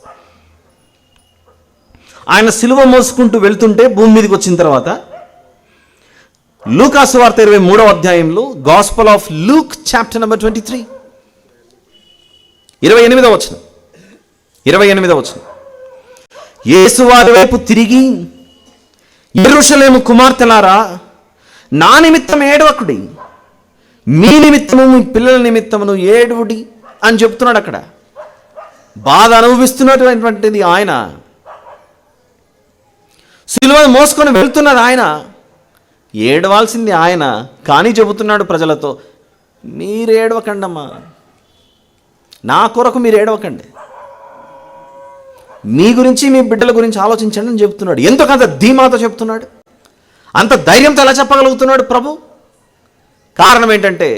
ఆయన సిలువ మోసుకుంటూ వెళ్తుంటే భూమి మీదకి వచ్చిన తర్వాత లూకా సువార్త 23వ అధ్యాయంలో, gospel of Luke chapter number 23, 28వ వచనం. యేసు వారి వైపు తిరిగి, యెరూషలేము కుమార్తెలారా, నా నిమిత్తం ఏడవకుడి, మీ నిమిత్తము మీ పిల్లల నిమిత్తమును ఏడువుడి అని చెప్తున్నాడు. అక్కడ బాధ అనుభవిస్తున్నటువంటిది ఆయన, సిలువ మోసుకొని వెళ్తున్నది ఆయన, ఏడవాల్సింది ఆయన. కానీ చెబుతున్నాడు ప్రజలతో, మీరు ఏడవకండమ్మా, నా కొరకు మీరు ఏడవకండి, మీ గురించి మీ బిడ్డల గురించి ఆలోచించండి అని చెప్తున్నాడు. ఎందుకు అంత ధీమాతో చెప్తున్నాడు? అంత ధైర్యంతో ఎలా చెప్పగలుగుతున్నాడు ప్రభు? కారణం ఏంటంటే,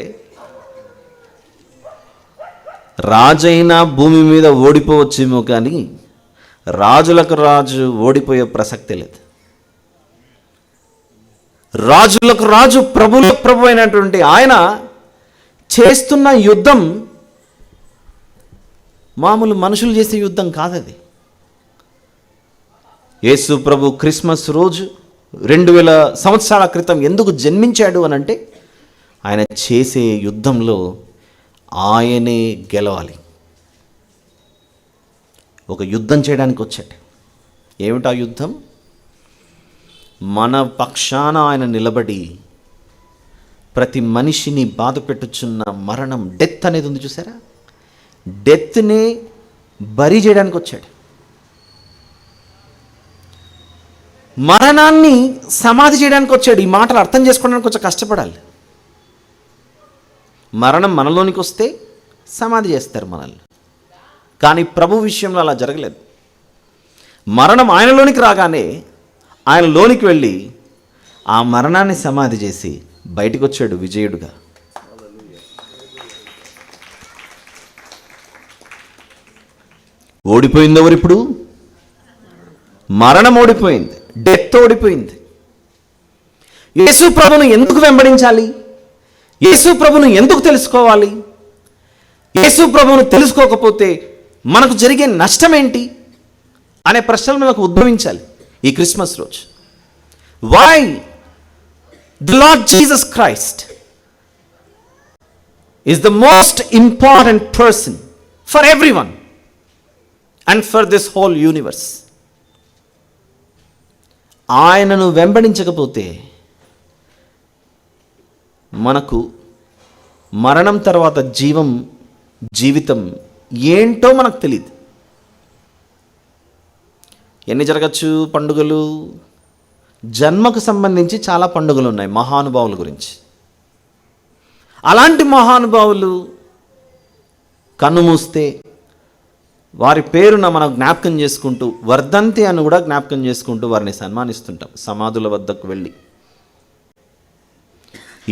రాజైన భూమి మీద ఓడిపోవచ్చేమో కానీ రాజులకు రాజు ఓడిపోయే ప్రసక్తే లేదు. రాజులకు రాజు, ప్రభువులకు ప్రభు అయినటువంటి ఆయన చేస్తున్న యుద్ధం మామూలు మనుషులు చేసే యుద్ధం కాదది. యేసు ప్రభు క్రిస్మస్ రోజు 2000 సంవత్సరాల క్రితం ఎందుకు జన్మించాడు అని అంటే, ఆయన చేసే యుద్ధంలో ఆయనే గెలవాలి. ఒక యుద్ధం చేయడానికి వచ్చాడు. ఏమిటా యుద్ధం? మన పక్షాన ఆయన నిలబడి ప్రతి మనిషిని బాధ పెట్టుచున్న మరణం, డెత్ అనేది ఉంది చూసారా, డెత్ని బరి చేయడానికి వచ్చాడు. మరణాన్ని సమాధి చేయడానికి వచ్చాడు. ఈ మాటలు అర్థం చేసుకోవడానికి కొంచెం కష్టపడాలి. మరణం మనలోనికి వస్తే సమాధి చేస్తారు మనల్ని, కానీ ప్రభు విషయంలో అలా జరగలేదు. మరణం ఆయనలోనికి రాగానే ఆయన లోనికి వెళ్ళి ఆ మరణాన్ని సమాధి చేసి బయటికి వచ్చాడు విజయుడుగా. ఓడిపోయింది ఎవరు ఇప్పుడు? మరణం ఓడిపోయింది, డెత్ ఓడిపోయింది. యేసు ప్రభును ఎందుకు వెంబడించాలి? యేసు ప్రభును ఎందుకు తెలుసుకోవాలి? యేసు ప్రభును తెలుసుకోకపోతే మనకు జరిగే నష్టం ఏంటి అనే ప్రశ్నలు మనకు ఉద్భవించాలి ఈ క్రిస్మస్ రోజు. Why the Lord Jesus Christ is the most important person for everyone and for this whole universe. ఆయనను వెంబడించకపోతే మనకు మరణం తర్వాత జీవితం ఏంటో మనకు తెలియదు. ఎన్ని జరగచ్చు పండుగలు? జన్మకు సంబంధించి చాలా పండుగలు ఉన్నాయి మహానుభావుల గురించి. అలాంటి మహానుభావులు కన్నుమూస్తే వారి పేరున మనం జ్ఞాపకం చేసుకుంటూ, వర్ధంతి అని కూడా జ్ఞాపకం చేసుకుంటూ వారిని సన్మానిస్తుంటాం సమాధుల వద్దకు వెళ్ళి.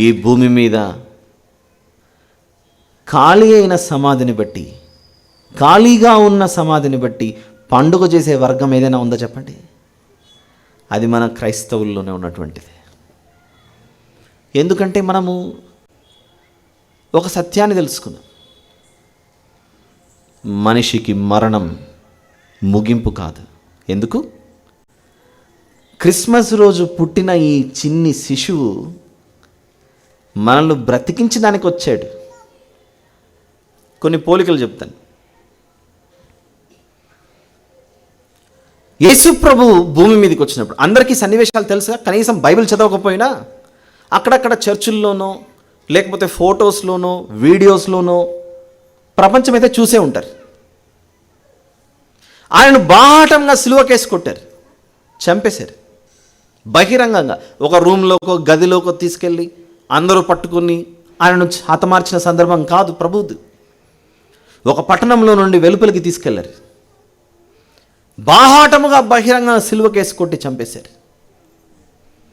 ఈ భూమి మీద ఖాళీ అయిన సమాధిని బట్టి, ఖాళీగా ఉన్న సమాధిని బట్టి పండుగ చేసే వర్గం ఏదైనా ఉందో చెప్పండి? అది మన క్రైస్తవుల్లోనే ఉన్నటువంటిది. ఎందుకంటే మనము ఒక సత్యాన్ని తెలుసుకున్నాం. మనిషికి మరణం ముగింపు కాదు. ఎందుకు? క్రిస్మస్ రోజు పుట్టిన ఈ చిన్ని శిశువు మనల్ని బ్రతికించడానికి వచ్చాడు. కొన్ని పోలికలు చెప్తాను. యేసు ప్రభు భూమి మీదకి వచ్చినప్పుడు అందరికీ సన్నివేశాలు తెలుసా? కనీసం బైబిల్ చదవకపోయినా అక్కడక్కడ చర్చిల్లోనో లేకపోతే ఫొటోస్లోనో వీడియోస్లోనో ప్రపంచం అయితే చూసే ఉంటారు. ఆయనను బాహాటంగా సిలువకేసి కొట్టారు, చంపేశారు బహిరంగంగా. ఒక రూమ్లోకో గదిలోకో తీసుకెళ్ళి అందరూ పట్టుకుని ఆయనను హతమార్చిన సందర్భం కాదు ప్రభుది. ఒక పట్టణంలో నుండి వెలుపలికి తీసుకెళ్లారు, బాహాటముగా బహిరంగ సిలువకేసి కొట్టి చంపేశారు.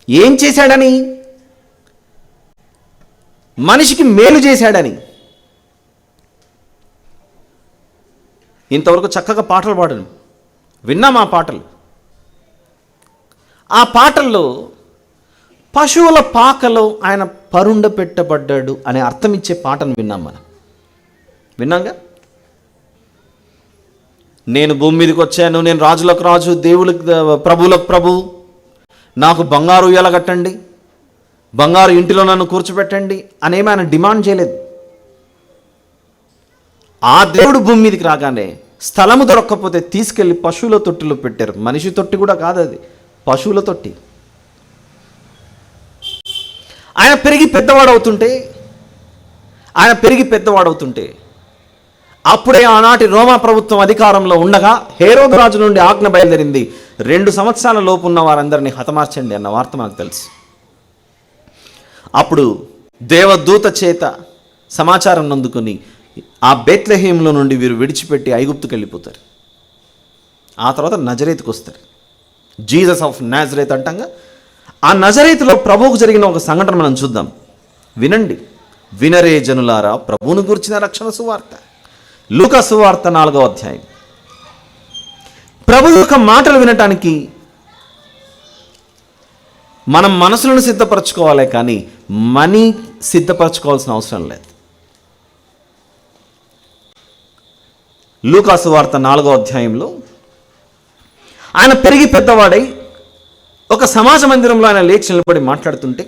ఏం చేశాడని? మనిషికి మేలు చేశాడని. ఇంతవరకు చక్కగా పాటలు పాడను, విన్నాం ఆ పాటలు. ఆ పాటల్లో పశువుల పాకలో ఆయన పరుండ పెట్టబడ్డాడు అనే అర్థం ఇచ్చే పాటను విన్నాం. మనం విన్నాంగా. నేను భూమి మీదకి వచ్చాను, నేను రాజులకు రాజు, దేవులకు ప్రభువులకు ప్రభు, నాకు బంగారు ఉయ్యాల కట్టండి, బంగారు ఇంటిలో నన్ను కూర్చోబెట్టండి అనేమి ఆయన డిమాండ్ చేయలేదు. ఆ దేవుడు భూమి మీదకి రాగానే స్థలము దొరక్కపోతే తీసుకెళ్ళి పశువుల తొట్టిలో పెట్టారు. మనిషి తొట్టి కూడా కాదు అది, పశువుల తొట్టి. ఆయన పెరిగి పెద్దవాడవుతుంటే అప్పుడే ఆనాటి రోమా ప్రభుత్వం అధికారంలో ఉండగా హేరోదు రాజు నుండి ఆజ్ఞ బయలుదేరింది, 2 సంవత్సరాల లోపు ఉన్న వారందరినీ హతమార్చండి అన్న వార్త మనకు తెలుసు. అప్పుడు దేవదూత చేత సమాచారం అందుకుని ఆ బెత్లెహేంలో నుండి వీరు విడిచిపెట్టి ఐగుప్తుకు వెళ్ళిపోతారు. ఆ తర్వాత నజరేతుకు వస్తారు. జీసస్ ఆఫ్ నాజరేత్ అంటంగా. ఆ నజరేతులో ప్రభువుకు జరిగిన ఒక సంఘటన మనం చూద్దాం. వినండి, వినరే జనులారా ప్రభువును గురించిన రక్షణ సువార్త. లూకా సువార్త 4వ అధ్యాయం. ప్రభు యొక్క మాటలు వినటానికి మనం మనసులను సిద్ధపరచుకోవాలి, కానీ మనీ సిద్ధపరచుకోవాల్సిన అవసరం లేదు. లూకా సువార్త 4వ అధ్యాయంలో ఆయన పెరిగి పెద్దవాడై ఒక సమాజ మందిరంలో ఆయన లేచి నిలబడి మాట్లాడుతుంటే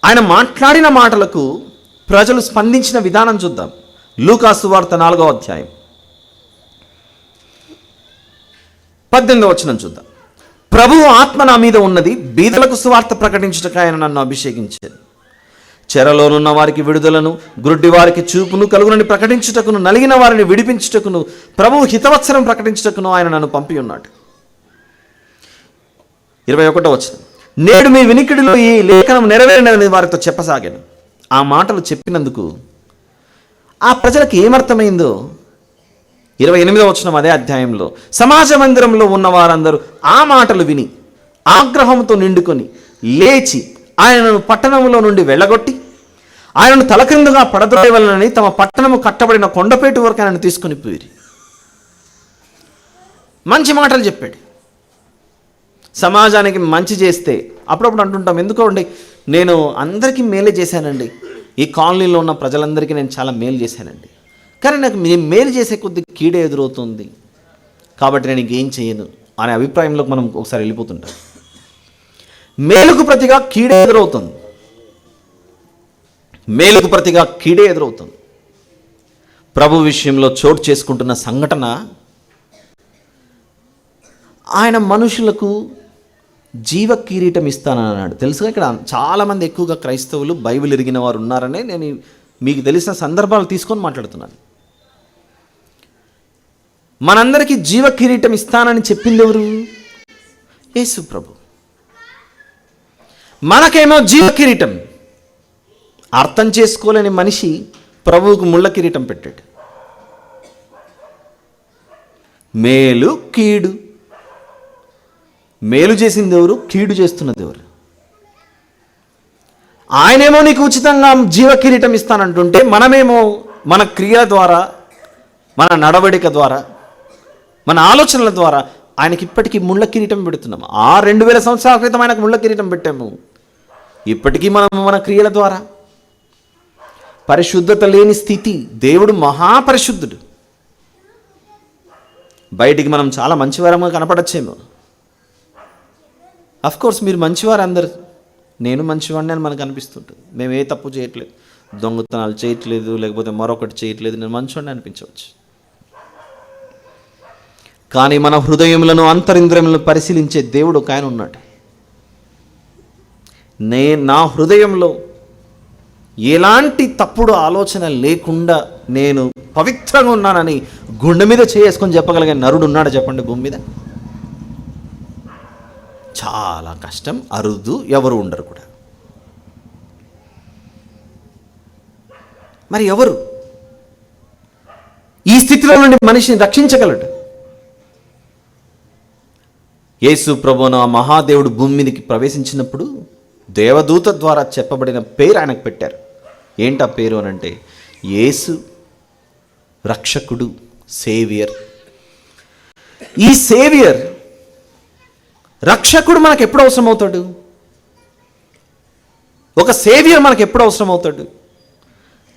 ఆయన మాట్లాడిన మాటలకు ప్రజలు స్పందించిన విధానం చూద్దాం. లూకా సువార్త 4వ అధ్యాయం 18వ వచనం చూద్దాం. ప్రభువు ఆత్మ నా మీద ఉన్నది, బీదలకు సువార్త ప్రకటించుటకు ఆయన నన్ను అభిషేకించాడు. చెరలోనున్న వారికి విడుదలను, గుడ్డి వారికి చూపును కలుగునని ప్రకటించుటకును, నలిగిన వారిని విడిపించుటకును, ప్రభువు హితవత్సరం ప్రకటించుటకును ఆయన నన్ను పంపి ఉన్నాడు. 21వ వచనం. నేడు మీ వినికిడిలో ఈ లేఖనం నెరవేరినని వారితో చెప్పసాగాను. ఆ మాటలు చెప్పినందుకు ఆ ప్రజలకు ఏమర్థమైందో 28వ వచనం అదే అధ్యాయంలో, సమాజ మందిరంలో ఉన్న వారందరూ ఆ మాటలు విని ఆగ్రహంతో నిండుకొని లేచి ఆయనను పట్టణంలో నుండి వెళ్ళగొట్టి ఆయనను తలక్రిందుగా పడద్రోయవలనని తమ పట్టణము కట్టబడిన కొండపేటు వరకు ఆయనను తీసుకొని పోయి మంచి మాటలు చెప్పాడు. సమాజానికి మంచి చేస్తే అప్పుడప్పుడు అంటుంటాం, ఎందుకోండి నేను అందరికీ మేలే చేశానండి, ఈ కాలనీలో ఉన్న ప్రజలందరికీ నేను చాలా మేలు చేశానండి, కానీ నాకు మేలు చేసే కొద్ది కీడే ఎదురవుతుంది కాబట్టి నేను ఇంకేం చేయను అనే అభిప్రాయంలోకి మనం ఒకసారి వెళ్ళిపోతుంటాం. మేలుకు ప్రతిగా కీడే ఎదురవుతుంది. మేలుకు ప్రతిగా కీడే ఎదురవుతుంది. ప్రభు విషయంలో చోటు చేసుకుంటున్న సంఘటన, ఆయన మనుషులకు జీవ కిరీటం ఇస్తానన్నాడు. తెలుసుగా, ఇక్కడ చాలామంది ఎక్కువగా క్రైస్తవులు బైబిల్ ఎరిగిన వారు ఉన్నారనే నేను మీకు తెలిసిన సందర్భాలు తీసుకొని మాట్లాడుతున్నాను. మనందరికీ జీవ కిరీటం ఇస్తానని చెప్పింది ఎవరు? యేసు ప్రభు. మనకేమో జీవ కిరీటం. అర్థం చేసుకోలేని మనిషి ప్రభువుకు ముళ్ళ కిరీటం పెట్టాడు. మేలు కీడు. మేలు చేసింది ఎవరు? కీడు చేస్తున్నది ఎవరు? ఆయనేమో నీకు ఉచితంగా జీవ కిరీటం ఇస్తానంటుంటే మనమేమో మన క్రియల ద్వారా, మన నడవడిక ద్వారా, మన ఆలోచనల ద్వారా ఆయనకి ఇప్పటికీ ముళ్ళ కిరీటం పెడుతున్నాము. 2000 సంవత్సరాల క్రితం ఆయనకు ముళ్ళ కిరీటం పెట్టాము. ఇప్పటికీ మనం మన క్రియల ద్వారా పరిశుద్ధత లేని స్థితి. దేవుడు మహాపరిశుద్ధుడు. బయటికి మనం చాలా మంచివారంగా కనపడచ్చేమో. కోర్స్ మీరు మంచివారు అందరు, నేను మంచివాడిని అని మనకు అనిపిస్తుంటుంది. మేము ఏ తప్పు చేయట్లేదు, దొంగతనాలు చేయట్లేదు, లేకపోతే మరొకటి చేయట్లేదు, నేను మంచివాడిని అనిపించవచ్చు. కానీ మన హృదయములను, అంతరింద్రియములను పరిశీలించే దేవుడు ఒక ఆయన ఉన్నాడు. నా హృదయంలో ఎలాంటి తప్పుడు ఆలోచన లేకుండా నేను పవిత్రంగా ఉన్నానని గుండె మీద చేసుకొని చెప్పగలిగే నరుడు ఉన్నాడు చెప్పండి భూమి మీద? చాలా కష్టం, అరుదు, ఎవరు ఉండరు కూడా. మరి ఎవరు ఈ స్థితిలో నుండి మనిషిని రక్షించగలడు? యేసు ప్రభువును ఆ మహాదేవుడు భూమి మీదకి ప్రవేశించినప్పుడు దేవదూత ద్వారా చెప్పబడిన పేరు ఆయనకు పెట్టారు. ఏంటి ఆ పేరు అని అంటే యేసు రక్షకుడు, సేవియర్. ఈ సేవియర్, రక్షకుడు మనకు ఎప్పుడు అవసరం అవుతాడు? ఒక సేవియర్ మనకు ఎప్పుడు అవసరం అవుతాడు?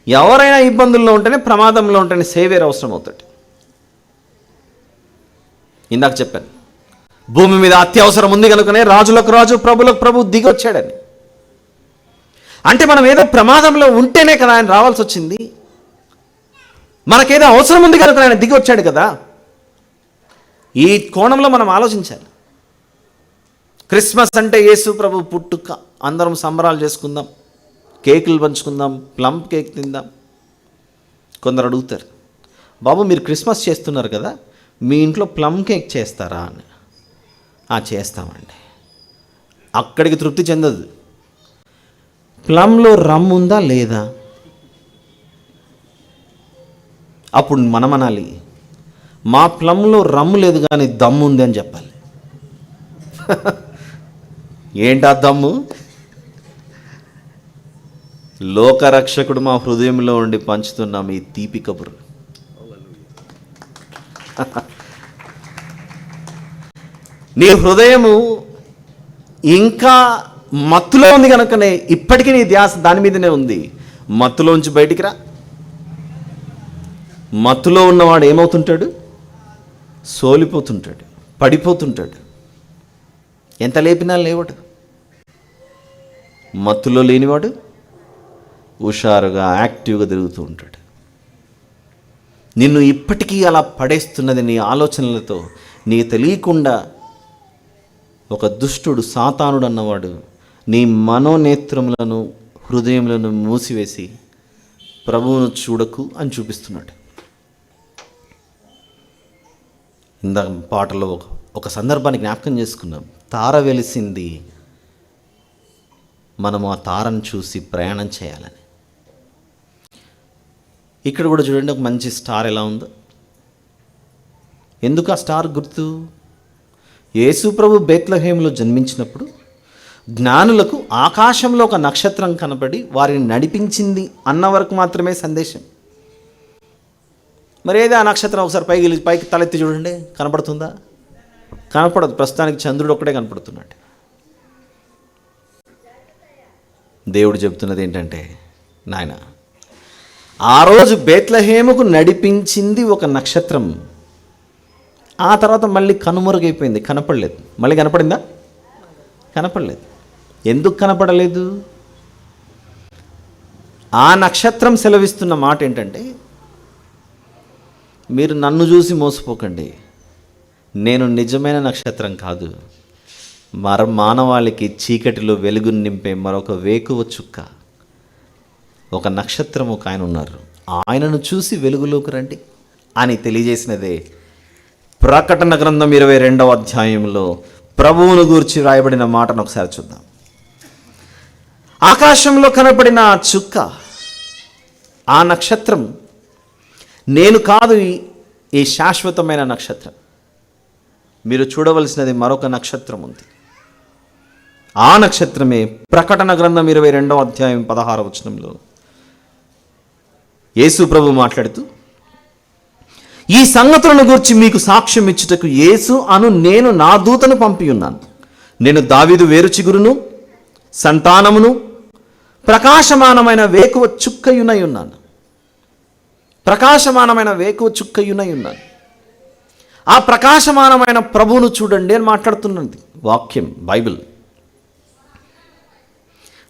ఎవరైనా ఇబ్బందుల్లో ఉంటేనే, ప్రమాదంలో ఉంటేనే సేవియర్ అవసరం అవుతాడు. ఇందాక చెప్పాను, భూమి మీద అత్యవసరం ఉంది కనుకనే రాజులకు రాజు, ప్రభులకు ప్రభు దిగి వచ్చాడని. అంటే మనం ఏదో ప్రమాదంలో ఉంటేనే కదా ఆయన రావాల్సి వచ్చింది. మనకేదో అవసరం ఉంది కనుక ఆయన దిగి వచ్చాడు కదా. ఈ కోణంలో మనం ఆలోచించాలి. క్రిస్మస్ అంటే యేసు ప్రభు పుట్టుక, అందరం సంబరాలు చేసుకుందాం, కేకులు పంచుకుందాం, ప్లమ్ కేక్ తిందాం. కొందరు అడుగుతారు, బాబు మీరు క్రిస్మస్ చేస్తున్నారు కదా, మీ ఇంట్లో ప్లమ్ కేక్ చేస్తారా అని. చేస్తామండి. అక్కడికి తృప్తి చెందదు. ప్లమ్లో రమ్ ఉందా లేదా? అప్పుడు మనం అనాలి, మా ప్లమ్లో రమ్ము లేదు కానీ దమ్ము ఉంది అని చెప్పాలి. ఏంటా దమ్ము? లోకరక్షకుడు మా హృదయంలో ఉండి పంచుతున్నాం ఈ తీపి కబురు. నీ హృదయము ఇంకా మత్తులో ఉంది కనుకనే ఇప్పటికీ నీ ధ్యాస దాని మీదనే ఉంది. మత్తులోంచి బయటికి రా. మత్తులో ఉన్నవాడు ఏమవుతుంటాడు? సోలిపోతుంటాడు, పడిపోతుంటాడు, ఎంత లేపినా లేవడు. మత్తులో లేనివాడు హుషారుగా, యాక్టివ్గా తిరుగుతూ ఉంటాడు. నిన్ను ఇప్పటికీ అలా పడేస్తున్నది నీ ఆలోచనలతో. నీకు తెలియకుండా ఒక దుష్టుడు, సాతానుడు అన్నవాడు నీ మనోనేత్రములను, హృదయములను మూసివేసి ప్రభువును చూడకు అని చూపిస్తున్నాడు. ఇందాక పాటలో ఒక సందర్భాన్ని జ్ఞాపకం చేసుకున్నాం. తార వెలిసింది, మనము ఆ తారను చూసి ప్రయాణం చేయాలని. ఇక్కడ కూడా చూడండి, ఒక మంచి స్టార్ ఎలా ఉందో. ఎందుకు ఆ స్టార్ గుర్తు? యేసు ప్రభు బేత్లెహేములో జన్మించినప్పుడు జ్ఞానులకు ఆకాశంలో ఒక నక్షత్రం కనబడి వారిని నడిపించింది అన్న వరకు మాత్రమే సందేశం. మరి ఏదో ఆ నక్షత్రం ఒకసారి పైకి తలెత్తి చూడండి, కనపడుతుందా? కనపడదు. ప్రస్తుతానికి చంద్రుడు ఒక్కడే కనపడుతున్నాడు. దేవుడు చెబుతున్నది ఏంటంటే, నాయన, ఆ రోజు బేత్లెహేముకు నడిపించింది ఒక నక్షత్రం. ఆ తర్వాత మళ్ళీ కనుమరుగైపోయింది, కనపడలేదు. మళ్ళీ కనపడిందా? కనపడలేదు. ఎందుకు కనపడలేదు? ఆ నక్షత్రం సెలవిస్తున్న మాట ఏంటంటే, మీరు నన్ను చూసి మోసపోకండి, నేను నిజమైన నక్షత్రం కాదు, మానవాళికి చీకటిలో వెలుగును నింపే మరొక వేకువ చుక్క, ఒక నక్షత్రం ఒక ఆయన ఉన్నారు, ఆయనను చూసి వెలుగులోకి రండి అని తెలియజేసినదే ప్రకటన గ్రంథం 22వ అధ్యాయంలో ప్రభువును గూర్చి రాయబడిన మాటను ఒకసారి చూద్దాం. ఆకాశంలో కనపడిన ఆ చుక్క, ఆ నక్షత్రం నేను కాదు, ఈ శాశ్వతమైన నక్షత్రం. మీరు చూడవలసినది మరొక నక్షత్రం ఉంది. ఆ నక్షత్రమే ప్రకటన గ్రంథం 22వ అధ్యాయం 16వ వచనంలో యేసు ప్రభు మాట్లాడుతూ, ఈ సంగతులను గూర్చి మీకు సాక్ష్యం ఇచ్చుటకు యేసు అను నేను నా దూతను పంపి ఉన్నాను. నేను దావీదు వేరు చిగురును, సంతానమును, ప్రకాశమానమైన వేకువ చుక్కయునై ఉన్నాను. ప్రకాశమానమైన వేకువ చుక్కయునై ఉన్నాను. ఆ ప్రకాశమానమైన ప్రభువును చూడండి అని మాట్లాడుతున్నది వాక్యం, బైబిల్.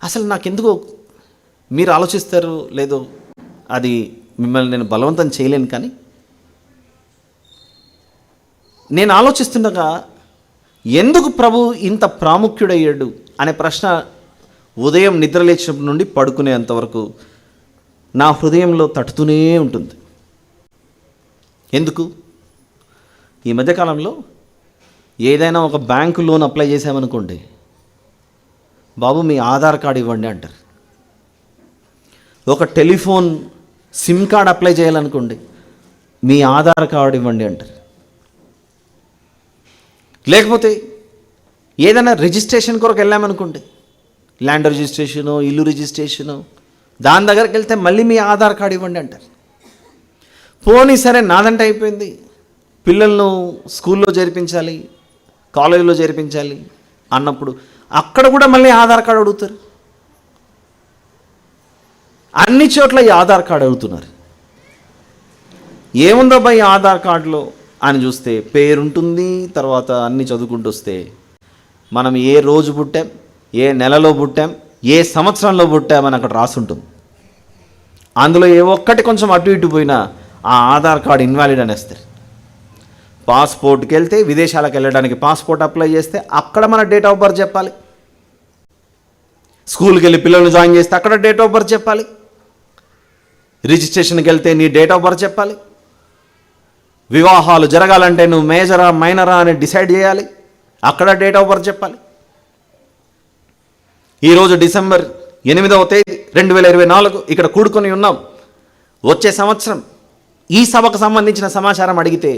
అసలు నాకెందుకో మీరు ఆలోచిస్తారు లేదో, అది మిమ్మల్ని నేను బలవంతం చేయలేను, కానీ నేను ఆలోచిస్తుండగా ఎందుకు ప్రభు ఇంత ప్రాముఖ్యుడయ్యాడు అనే ప్రశ్న ఉదయం నిద్రలేచినప్పటి నుండి పడుకునేంతవరకు నా హృదయంలో తట్టుతూనే ఉంటుంది. ఎందుకు? ఈ మధ్యకాలంలో ఏదైనా ఒక బ్యాంకు లోన్ అప్లై చేసామనుకోండి, బాబు మీ ఆధార్ కార్డు ఇవ్వండి అంటారు. ఒక టెలిఫోన్ సిమ్ కార్డ్ అప్లై చేయాలనుకోండి, మీ ఆధార్ కార్డు ఇవ్వండి అంటారు. లేకపోతే ఏదైనా రిజిస్ట్రేషన్ కొరకు వెళ్ళామనుకోండి, ల్యాండ్ రిజిస్ట్రేషను, ఇల్లు రిజిస్ట్రేషను, దాని దగ్గరికి వెళ్తే మళ్ళీ మీ ఆధార్ కార్డు ఇవ్వండి అంటారు. పోనీ సరే నాదంటే అయిపోయింది, పిల్లలను స్కూల్లో చేర్పించాలి, కాలేజీలో చేర్పించాలి అన్నప్పుడు అక్కడ కూడా మళ్ళీ ఆధార్ కార్డు అడుగుతారు. అన్ని చోట్ల ఈ ఆధార్ కార్డు అడుగుతున్నారు. ఏముందో బై ఆధార్ కార్డులో అని చూస్తే పేరుంటుంది, తర్వాత అన్నీ చదువుకుంటూ వస్తే మనం ఏ రోజు పుట్టాం, ఏ నెలలో పుట్టాం, ఏ సంవత్సరంలో పుట్టామని అక్కడ రాసి ఉంటుంది. అందులో ఏ ఒక్కటి కొంచెం అటు ఇటు పోయినా ఆ ఆధార్ కార్డు ఇన్వాలిడ్ అనేస్తారు. పాస్పోర్ట్కి వెళ్తే, విదేశాలకు వెళ్ళడానికి పాస్పోర్ట్ అప్లై చేస్తే అక్కడ మన డేట్ ఆఫ్ బర్త్ చెప్పాలి. స్కూల్కి వెళ్ళి పిల్లల్ని జాయిన్ చేస్తే అక్కడ డేట్ ఆఫ్ బర్త్ చెప్పాలి. రిజిస్ట్రేషన్కి వెళ్తే నీ డేట్ ఆఫ్ బర్త్ చెప్పాలి. వివాహాలు జరగాలంటే నువ్వు మేజరా మైనరా అని డిసైడ్ చేయాలి, అక్కడ డేట్ ఆఫ్ బర్త్ చెప్పాలి. ఈరోజు డిసెంబర్ 8వ తేదీ 2024 ఇక్కడ కూడుకొని ఉన్నాం. వచ్చే సంవత్సరం ఈ సభకు సంబంధించిన సమాచారం అడిగితే,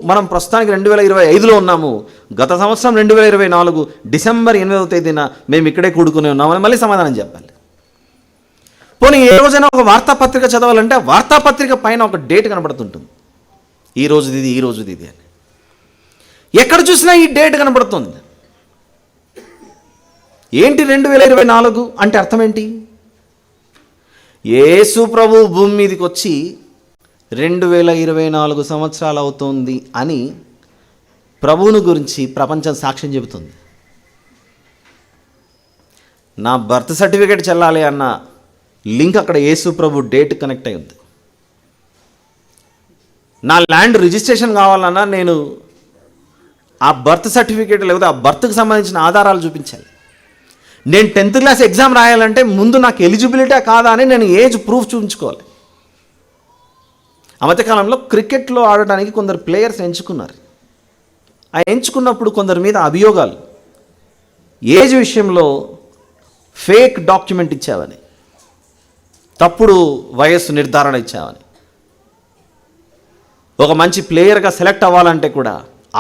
మనం ప్రస్తుతానికి 2025లో ఉన్నాము, గత సంవత్సరం 2024 డిసెంబర్ 8వ తేదీన మేము ఇక్కడే కూడుకుని ఉన్నామని మళ్ళీ సమాధానం చెప్పాలి. పోనీ ఏ రోజైనా ఒక వార్తాపత్రిక చదవాలంటే వార్తాపత్రిక పైన ఒక డేట్ కనబడుతుంటుంది, ఈ రోజుది ఇది, ఈ రోజుది ఇది అని. ఎక్కడ చూసినా ఈ డేట్ కనబడుతుంది. ఏంటి 2024 అంటే అర్థం ఏంటి? యేసు ప్రభు భూమి మీదకి వచ్చి 2024 సంవత్సరాలు అవుతోంది అని ప్రభువును గురించి ప్రపంచం సాక్ష్యం చెబుతుంది. నా బర్త్ సర్టిఫికేట్ చెల్లాలి అన్న లింక్ అక్కడ యేసు ప్రభు డేట్ కనెక్ట్ అయి ఉంది. నా ల్యాండ్ రిజిస్ట్రేషన్ కావాలన్నా నేను ఆ బర్త్ సర్టిఫికేట్ లేకపోతే ఆ బర్త్కి సంబంధించిన ఆధారాలు చూపించాలి. నేను 10th క్లాస్ ఎగ్జామ్ రాయాలంటే ముందు నాకు ఎలిజిబిలిటీ కాదా అని నేను ఏజ్ ప్రూఫ్ చూపించుకోవాలి. ఆ మధ్యకాలంలో క్రికెట్లో ఆడటానికి కొందరు ప్లేయర్స్ ఎంచుకున్నారు. ఆ ఎంచుకున్నప్పుడు కొందరి మీద అభియోగాలు, ఏజ్ విషయంలో ఫేక్ డాక్యుమెంట్ ఇచ్చావని, తప్పుడు వయస్సు నిర్ధారణ ఇచ్చావని. ఒక మంచి ప్లేయర్గా సెలెక్ట్ అవ్వాలంటే కూడా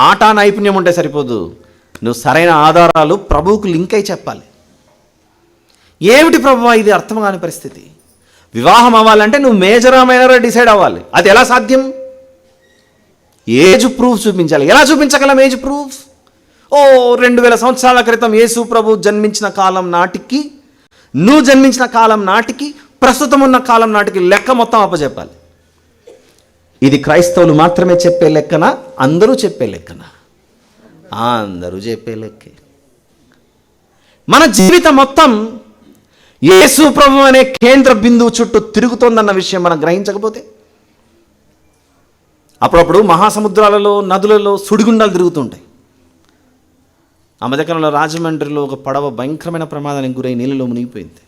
ఆటా నైపుణ్యం ఉంటే సరిపోదు, నువ్వు సరైన ఆధారాలు ప్రభువుకు లింక్ అయి చెప్పాలి. ఏమిటి ప్రభువా ఇది? అర్థం కాని పరిస్థితి. వివాహం అవ్వాలంటే నువ్వు మేజరా మైనరా డిసైడ్ అవ్వాలి. అది ఎలా సాధ్యం? ఏజ్ ప్రూఫ్ చూపించాలి. ఎలా చూపించగలం ఏజ్ ప్రూఫ్? 2000 సంవత్సరాల క్రితం యేసు ప్రభు జన్మించిన కాలం నాటికి, నువ్వు జన్మించిన కాలం నాటికి, ప్రస్తుతం ఉన్న కాలం నాటికి లెక్క మొత్తం అప్పచెప్పాలి. ఇది క్రైస్తవులు మాత్రమే చెప్పే లెక్కన? అందరూ చెప్పే లెక్కన? అందరూ చెప్పే లెక్కే. మన జీవితం మొత్తం యేసు ప్రభు అనే కేంద్ర బిందువు చుట్టూ తిరుగుతోందన్న విషయం మనం గ్రహించకపోతే, అప్పుడప్పుడు మహాసముద్రాలలో, నదులలో సుడిగుండాలు తిరుగుతుంటాయి. ఆ మధ్యకాలంలో రాజమండ్రిలో ఒక పడవ భయంకరమైన ప్రమాదానికి గురై నీళ్ళలో మునిగిపోయింది.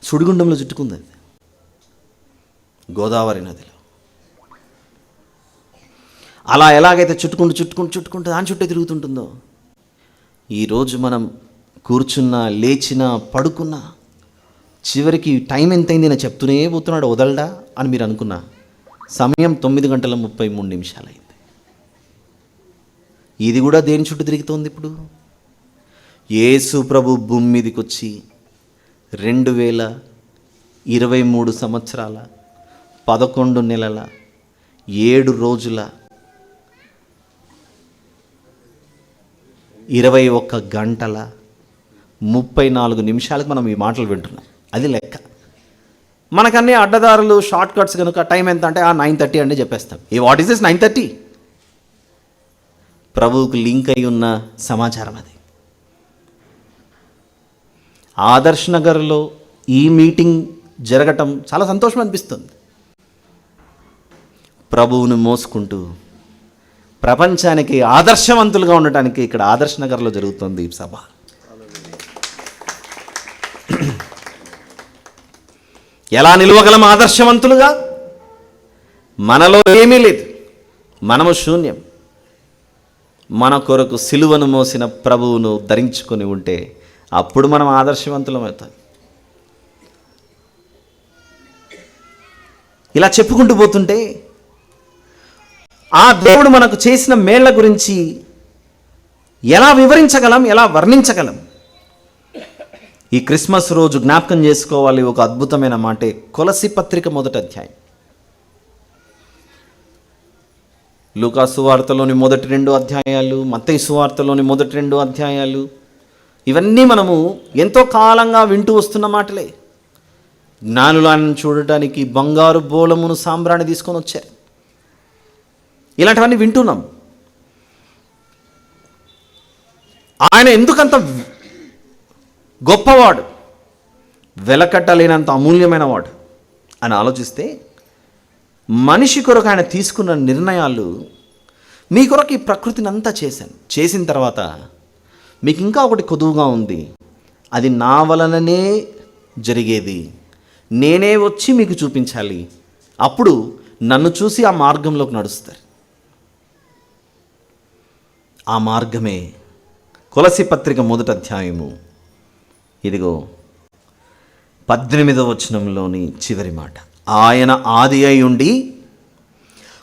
సుడిగుండంలో చుట్టుకుంది అది, గోదావరి నదిలో. అలా ఎలాగైతే చుట్టుకుంటూ దాని చుట్టే తిరుగుతుంటుందో, ఈరోజు మనం కూర్చున్నా, లేచినా, పడుకున్నా, చివరికి టైం ఎంతైంది నేను చెప్తూనే పోతున్నాడు, వదలడా అని మీరు అనుకున్నా, సమయం 9:33 అయింది. ఇది కూడా దేని చుట్టూ తిరుగుతోంది ఇప్పుడు? యేసు ప్రభు భూమి మీదకి వచ్చి 2023 సంవత్సరాల 11 నెలల 7 రోజుల 21 గంటల 34 నిమిషాలకు మనం ఈ మాటలు వింటున్నాం. అది లెక్క. మనకన్నీ అడ్డదారులు షార్ట్ కట్స్ కనుక టైం ఎంత అంటే 9:30 అంటే చెప్పేస్తాం. What is this 9:30? ప్రభువుకు లింక్ అయి ఉన్న సమాచారం అది. ఆదర్శ్ నగర్లో ఈ మీటింగ్ జరగటం చాలా సంతోషం అనిపిస్తుంది. ప్రభువును మోసుకుంటూ ప్రపంచానికి ఆదర్శవంతులుగా ఉండటానికి ఇక్కడ ఆదర్శ్ నగర్లో జరుగుతుంది ఈ సభ. ఎలా నిలవగలం ఆదర్శవంతులుగా? మనలో ఏమీ లేదు, మనము శూన్యం. మన కొరకు సిలువను మోసిన ప్రభువును ధరించుకొని ఉంటే అప్పుడు మనం ఆదర్శవంతులం అవుతాం. ఇలా చెప్పుకుంటూ పోతుంటే ఆ దేవుడు మనకు చేసిన మేళ్ల గురించి ఎలా వివరించగలం, ఎలా వర్ణించగలం? ఈ క్రిస్మస్ రోజు జ్ఞాపకం చేసుకోవాలి ఒక అద్భుతమైన మాటే. కొలస్సీ పత్రిక 1వ అధ్యాయం, లూకా సువార్తలోని మొదటి 2 అధ్యాయాలు, మత్తయి సువార్తలోని మొదటి 2 అధ్యాయాలు, ఇవన్నీ మనము ఎంతో కాలంగా వింటూ వస్తున్న మాటలే. జ్ఞానులను చూడటానికి బంగారు బోళమును సాంబ్రాణి తీసుకొని వచ్చారు. ఇలాంటివన్నీ వింటున్నాం. ఆయన ఎందుకంత గొప్పవాడు, వెలకట్టలేనంత అమూల్యమైన వాడు అని ఆలోచిస్తే, మనిషి కొరకు ఆయన తీసుకున్న నిర్ణయాలు, మీ కొరకు ఈ ప్రకృతిని అంతా చేశాను, చేసిన తర్వాత మీకు ఇంకా ఒకటి కొదువుగా ఉంది, అది నా వలననే జరిగేది, నేనే వచ్చి మీకు చూపించాలి, అప్పుడు నన్ను చూసి ఆ మార్గంలోకి నడుస్తారు. ఆ మార్గమే కొలస్సీ పత్రిక 1వ అధ్యాయము. ఇదిగో 18వ వచనంలోని చివరి మాట, ఆయన ఆది అయి ఉండి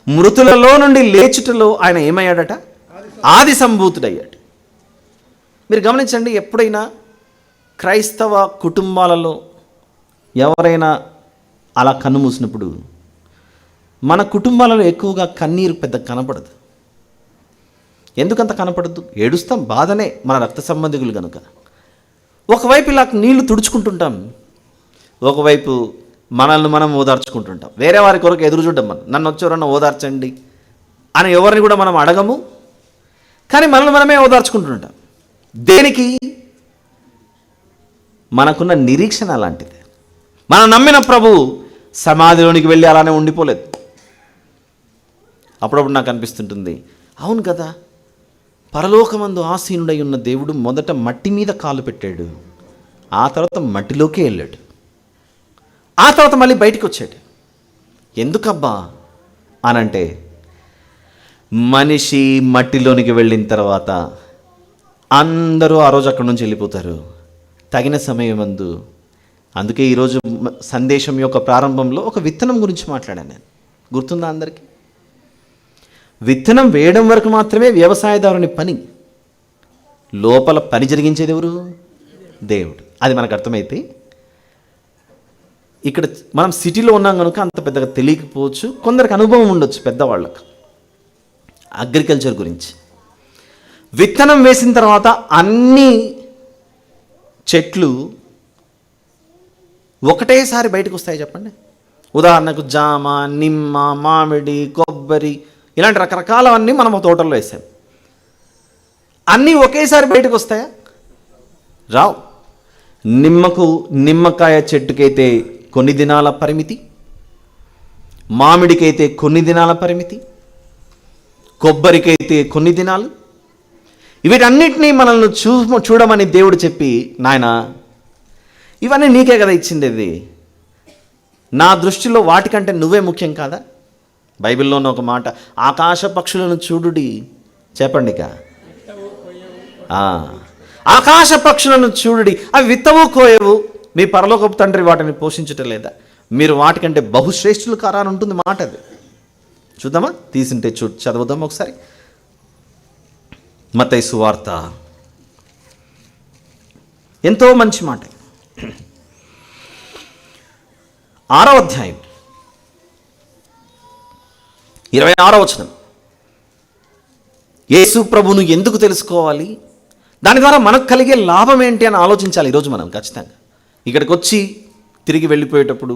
మృతులలో నుండి లేచుటలో ఆయన ఏమయ్యాడట? ఆది సంభూతుడయ్యాడు. మీరు గమనించండి, ఎప్పుడైనా క్రైస్తవ కుటుంబాలలో ఎవరైనా అలా కన్ను మూసినప్పుడు మన కుటుంబాలలో ఎక్కువగా కన్నీరు పెద్ద కనపడదు. ఎందుకంత కనపడదు? ఏడుస్తాం, బాధనే, మన రక్త సంబంధికులు కనుక. ఒకవైపు ఇలా నీళ్లు తుడుచుకుంటుంటాం, ఒకవైపు మనల్ని మనం ఓదార్చుకుంటుంటాం. వేరే వారి కొరకు ఎదురు చూడ్డం, నన్ను వచ్చేవరన్నా ఓదార్చండి అని ఎవరిని కూడా మనం అడగము, కానీ మనల్ని మనమే ఓదార్చుకుంటుంటాం. దేనికి? మనకున్న నిరీక్షణ అలాంటిది. మనం నమ్మిన ప్రభు సమాధిలోనికి వెళ్ళి అలానే ఉండిపోలేదు. అప్పుడప్పుడు నాకు అనిపిస్తుంటుంది, అవును కదా, పరలోకమందు ఆసీనుడై ఉన్న దేవుడు మొదట మట్టి మీద కాలు పెట్టాడు, ఆ తర్వాత మట్టిలోకి వెళ్ళాడు, ఆ తర్వాత మళ్ళీ బయటికి వచ్చాడు. ఎందుకబ్బా అనంటే, మనిషి మట్టిలోనికి వెళ్ళిన తర్వాత అందరూ ఆ రోజు అక్కడి నుంచి వెళ్ళిపోతారు తగిన సమయం అందు. అందుకే ఈరోజు సందేశం యొక్క ప్రారంభంలో ఒక విత్తనం గురించి మాట్లాడాను నేను. గుర్తుందా అందరికీ? విత్తనం వేయడం వరకు మాత్రమే వ్యవసాయదారుని పని, లోపల పని జరిగించేది ఎవరు? దేవుడు. అది మనకు అర్థమైతే, ఇక్కడ మనం సిటీలో ఉన్నాం కనుక అంత పెద్దగా తెలియకపోవచ్చు, కొందరికి అనుభవం ఉండొచ్చు పెద్దవాళ్ళకు అగ్రికల్చర్ గురించి. విత్తనం వేసిన తర్వాత అన్ని చెట్లు ఒకటేసారి బయటకు వస్తాయి చెప్పండి. ఉదాహరణకు జామ, నిమ్మ, మామిడి, కొబ్బరి, ఇలాంటి రకరకాలవన్నీ మనం తోటల్లో వేసాం. అన్నీ ఒకేసారి బయటకు వస్తాయా? రావు. నిమ్మకాయ చెట్టుకైతే కొన్ని దినాల పరిమితి, మామిడికైతే కొన్ని దినాల పరిమితి, కొబ్బరికైతే కొన్ని దినాలు. వీటన్నిటినీ మనల్ని చూడమని దేవుడు చెప్పి, నాయన ఇవన్నీ నీకే కదా ఇచ్చిండేది, నా దృష్టిలో వాటికంటే నువ్వే ముఖ్యం కాదా? బైబిల్లోనే ఒక మాట, ఆకాశ పక్షులను చూడుడి, చెప్పండి ఇక, ఆకాశ పక్షులను చూడుడి, అవి విత్తవు కోయవు, మీ పరలోకపు తండ్రి వాటిని పోషించటం లేదా? మీరు వాటికంటే బహుశ్రేష్ఠులు కారా అని ఉంటుంది మాట. అది చూద్దామా? తీసుంటే చదువుదాం ఒకసారి. మత్తయి సువార్త ఎంతో మంచి మాట. 6వ అధ్యాయం 26వ వచనం. యేసు ప్రభువును ఎందుకు తెలుసుకోవాలి, దాని ద్వారా మనకు కలిగే లాభం ఏంటి అని ఆలోచించాలి ఈరోజు మనం ఖచ్చితంగా. ఇక్కడికి వచ్చి తిరిగి వెళ్ళిపోయేటప్పుడు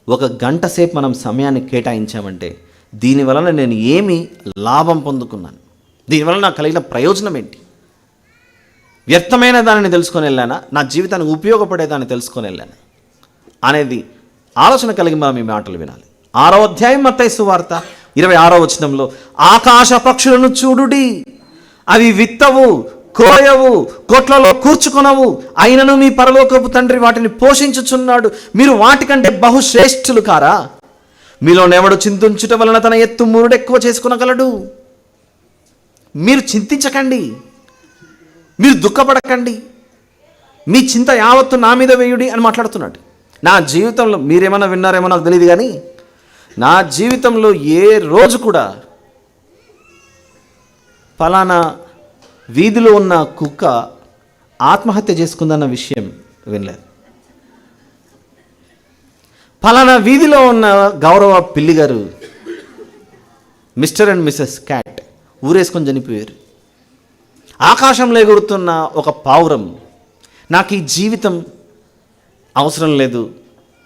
1 గంట సేపు మనం సమయాన్ని కేటాయించామంటే దీనివలన నేను ఏమి లాభం పొందుకున్నాను, దీనివల్ల నాకు కలిగిన ప్రయోజనం ఏంటి, వ్యర్థమైన దానిని తెలుసుకొని వెళ్ళానా, నా జీవితానికి ఉపయోగపడేదాన్ని తెలుసుకొని వెళ్ళానా అనేది ఆలోచన కలిగి మనం ఈ మాటలు వినాలి. 6వ అధ్యాయం మత్తయి సువార్త 26వ వచనంలో, ఆకాశ పక్షులను చూడుడి, అవి విత్తవు, కోయవు, కొట్లలో కూర్చుకొనవు, అయినను మీ పరలోకపు తండ్రి వాటిని పోషించుచున్నాడు, మీరు వాటికంటే బహుశ్రేష్ఠులు కారా? మీలోనెవడు చింతించుట వలన తన ఎత్తు మూరుడు ఎక్కువ చేసుకునగలడు? మీరు చింతించకండి, మీరు దుఃఖపడకండి, మీ చింత యావత్తు నా మీద వేయుడి అని మాట్లాడుతున్నాడు. నా జీవితంలో మీరేమన్నా విన్నారేమో నాకు తెలియదు, కానీ నా జీవితంలో ఏ రోజు కూడా ఫలానా వీధిలో ఉన్న కుక్క ఆత్మహత్య చేసుకుందన్న విషయం వినలేదు. ఫలానా వీధిలో ఉన్న గౌరవ పిల్లి గారు మిస్టర్ అండ్ మిసెస్ క్యాట్ ఊరేసుకొని చనిపోయారు. ఆకాశంలో ఎగురుతున్న ఒక పావురం నాకు ఈ జీవితం అవసరం లేదు,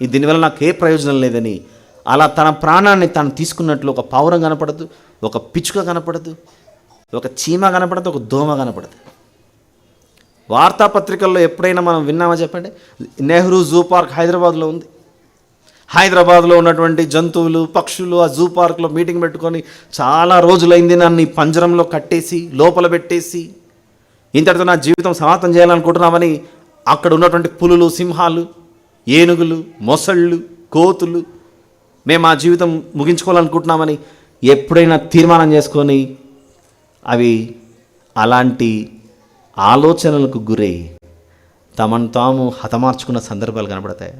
దీనివల్ల నాకు ఏ ప్రయోజనం లేదని అలా తన ప్రాణాన్ని తాను తీసుకున్నట్లు ఒక పావురం కనపడదు, ఒక పిచ్చుక కనపడదు, ఒక చీమ కనపడదు, ఒక దోమ కనపడదు. వార్తాపత్రికల్లో ఎప్పుడైనా మనం విన్నామా చెప్పండి? నెహ్రూ జూ పార్క్ హైదరాబాద్లో ఉంది. హైదరాబాద్లో ఉన్నటువంటి జంతువులు, పక్షులు ఆ జూ పార్క్లో మీటింగ్ పెట్టుకొని చాలా రోజులైంది నన్ను ఈ పంజరంలో కట్టేసి లోపల పెట్టేసి ఇంతటితో నా జీవితం సమాప్తం చేయాలనుకుంటున్నామని అక్కడ ఉన్నటువంటి పులులు, సింహాలు, ఏనుగులు, మొసళ్ళు, కోతులు మేము ఆ జీవితం ముగించుకోవాలనుకుంటున్నామని ఎప్పుడైనా తీర్మానం చేసుకొని అవి అలాంటి ఆలోచనలకు గురై తమను తాము హతమార్చుకున్న సందర్భాలు కనబడతాయి?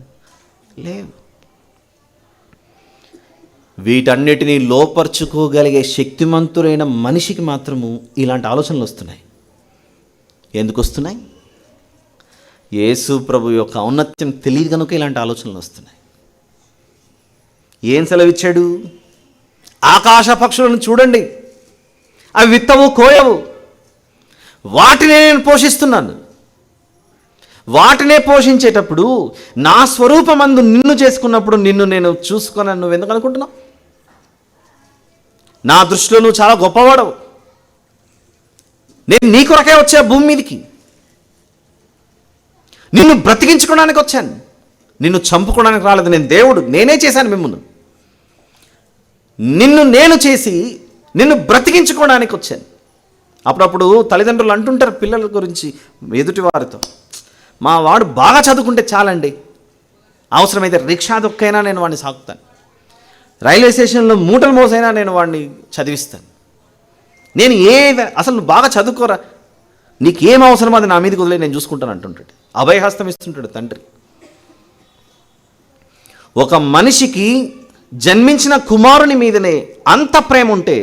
లేవు. వీటన్నిటినీ లోపరుచుకోగలిగే శక్తిమంతుడైన మనిషికి మాత్రము ఇలాంటి ఆలోచనలు వస్తున్నాయి. ఎందుకు వస్తున్నాయి? యేసు ప్రభు యొక్క ఔన్నత్యం తెలియదు కనుక ఇలాంటి ఆలోచనలు వస్తున్నాయి. ఏం సెలవిచ్చాడు? ఆకాశ పక్షులను చూడండి, అవి విత్తవు, కోయవు, వాటినే నేను పోషిస్తున్నాను. వాటినే పోషించేటప్పుడు నా స్వరూపమందు నిన్ను చేసుకున్నప్పుడు నిన్ను నేను చూసుకున్నాను. నువ్వు ఎందుకు అనుకుంటున్నావు? నా దృష్టిలో నువ్వు చాలా గొప్పవాడవు. నేను నీ కొరకే వచ్చా భూమి మీదకి, నిన్ను బ్రతికించుకోవడానికి వచ్చాను, నిన్ను చంపుకోవడానికి రాలేదు. నేను దేవుడు, నేనే చేశాను మిమ్మల్ని. నిన్ను నేను చేసి నిన్ను బ్రతికించుకోవడానికి వచ్చాను. అప్పుడప్పుడు తల్లిదండ్రులు అంటుంటారు పిల్లల గురించి ఎదుటి వారితో, మా వాడు బాగా చదువుకుంటే చాలండి, అవసరమైతే రిక్షా దొక్కైనా నేను వాడిని సాకుతాను, రైల్వే స్టేషన్లో మూటలు మోసైనా నేను వాడిని చదివిస్తాను. నేను అసలు నువ్వు బాగా చదువుకోరా, నీకేం అవసరం అది నా మీదకి వదిలే, నేను చూసుకుంటాను అంటుంటాడు. అభయహస్తం ఇస్తుంటాడు తండ్రి. ఒక మనిషికి జన్మించిన కుమారుని మీదనే అంత ప్రేమ ఉంటే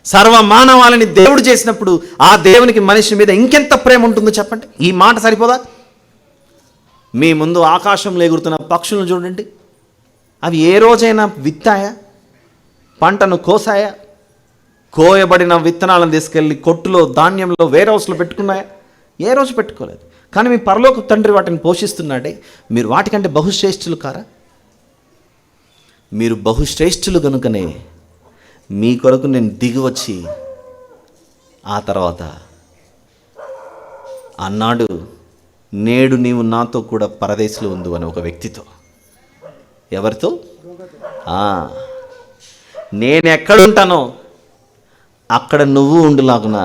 సర్వమానవాళిని దేవుడు చేసినప్పుడు ఆ దేవునికి మనిషి మీద ఇంకెంత ప్రేమ ఉంటుందో చెప్పండి. ఈ మాట సరిపోదా? మీ ముందు ఆకాశంలో ఎగురుతున్న పక్షులను చూడండి, అవి ఏ రోజైనా విత్తాయా, పంటను కోసాయా, కోయబడిన విత్తనాలను తీసుకెళ్ళి కొట్టులో, ధాన్యంలో, వేర్ హౌస్లో పెట్టుకున్నాయా? ఏ రోజు పెట్టుకోలేదు. కానీ మీ పరలోక తండ్రి వాటిని పోషిస్తున్నాడే, మీరు వాటికంటే బహుశ్రేష్ఠులు కారా? మీరు బహుశ్రేష్ఠులు కనుకనే మీ కొరకు నేను దిగి వచ్చి ఆ తర్వాత అన్నాడు, నేడు నీవు నాతో కూడా పరదేశంలో ఉండు అని ఒక వ్యక్తితో. ఎవరితో? నేను ఎక్కడుంటానో అక్కడ నువ్వు ఉండులాగున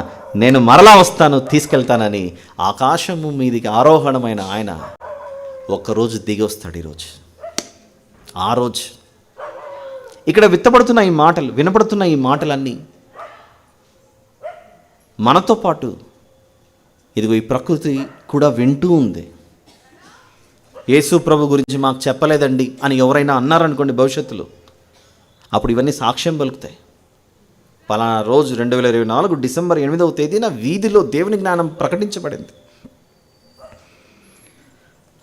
నేను మరలా వస్తాను, తీసుకెళ్తానని ఆకాశము మీదికి ఆరోహణమైన ఆయన ఒక్కరోజు దిగి వస్తాడు. ఈరోజు ఆ రోజు ఇక్కడ విత్తబడుతున్న ఈ మాటలు, వినపడుతున్న ఈ మాటలన్నీ మనతో పాటు ఇదిగో ఈ ప్రకృతి కూడా వింటూ ఉంది. యేసు ప్రభు గురించి మాకు చెప్పలేదండి అని ఎవరైనా అన్నారనుకోండి భవిష్యత్తులో, అప్పుడు ఇవన్నీ సాక్ష్యం పలుకుతాయి. పలానా రోజు 2024 డిసెంబర్ 8వ తేదీన వీధిలో దేవుని జ్ఞానం ప్రకటించబడింది.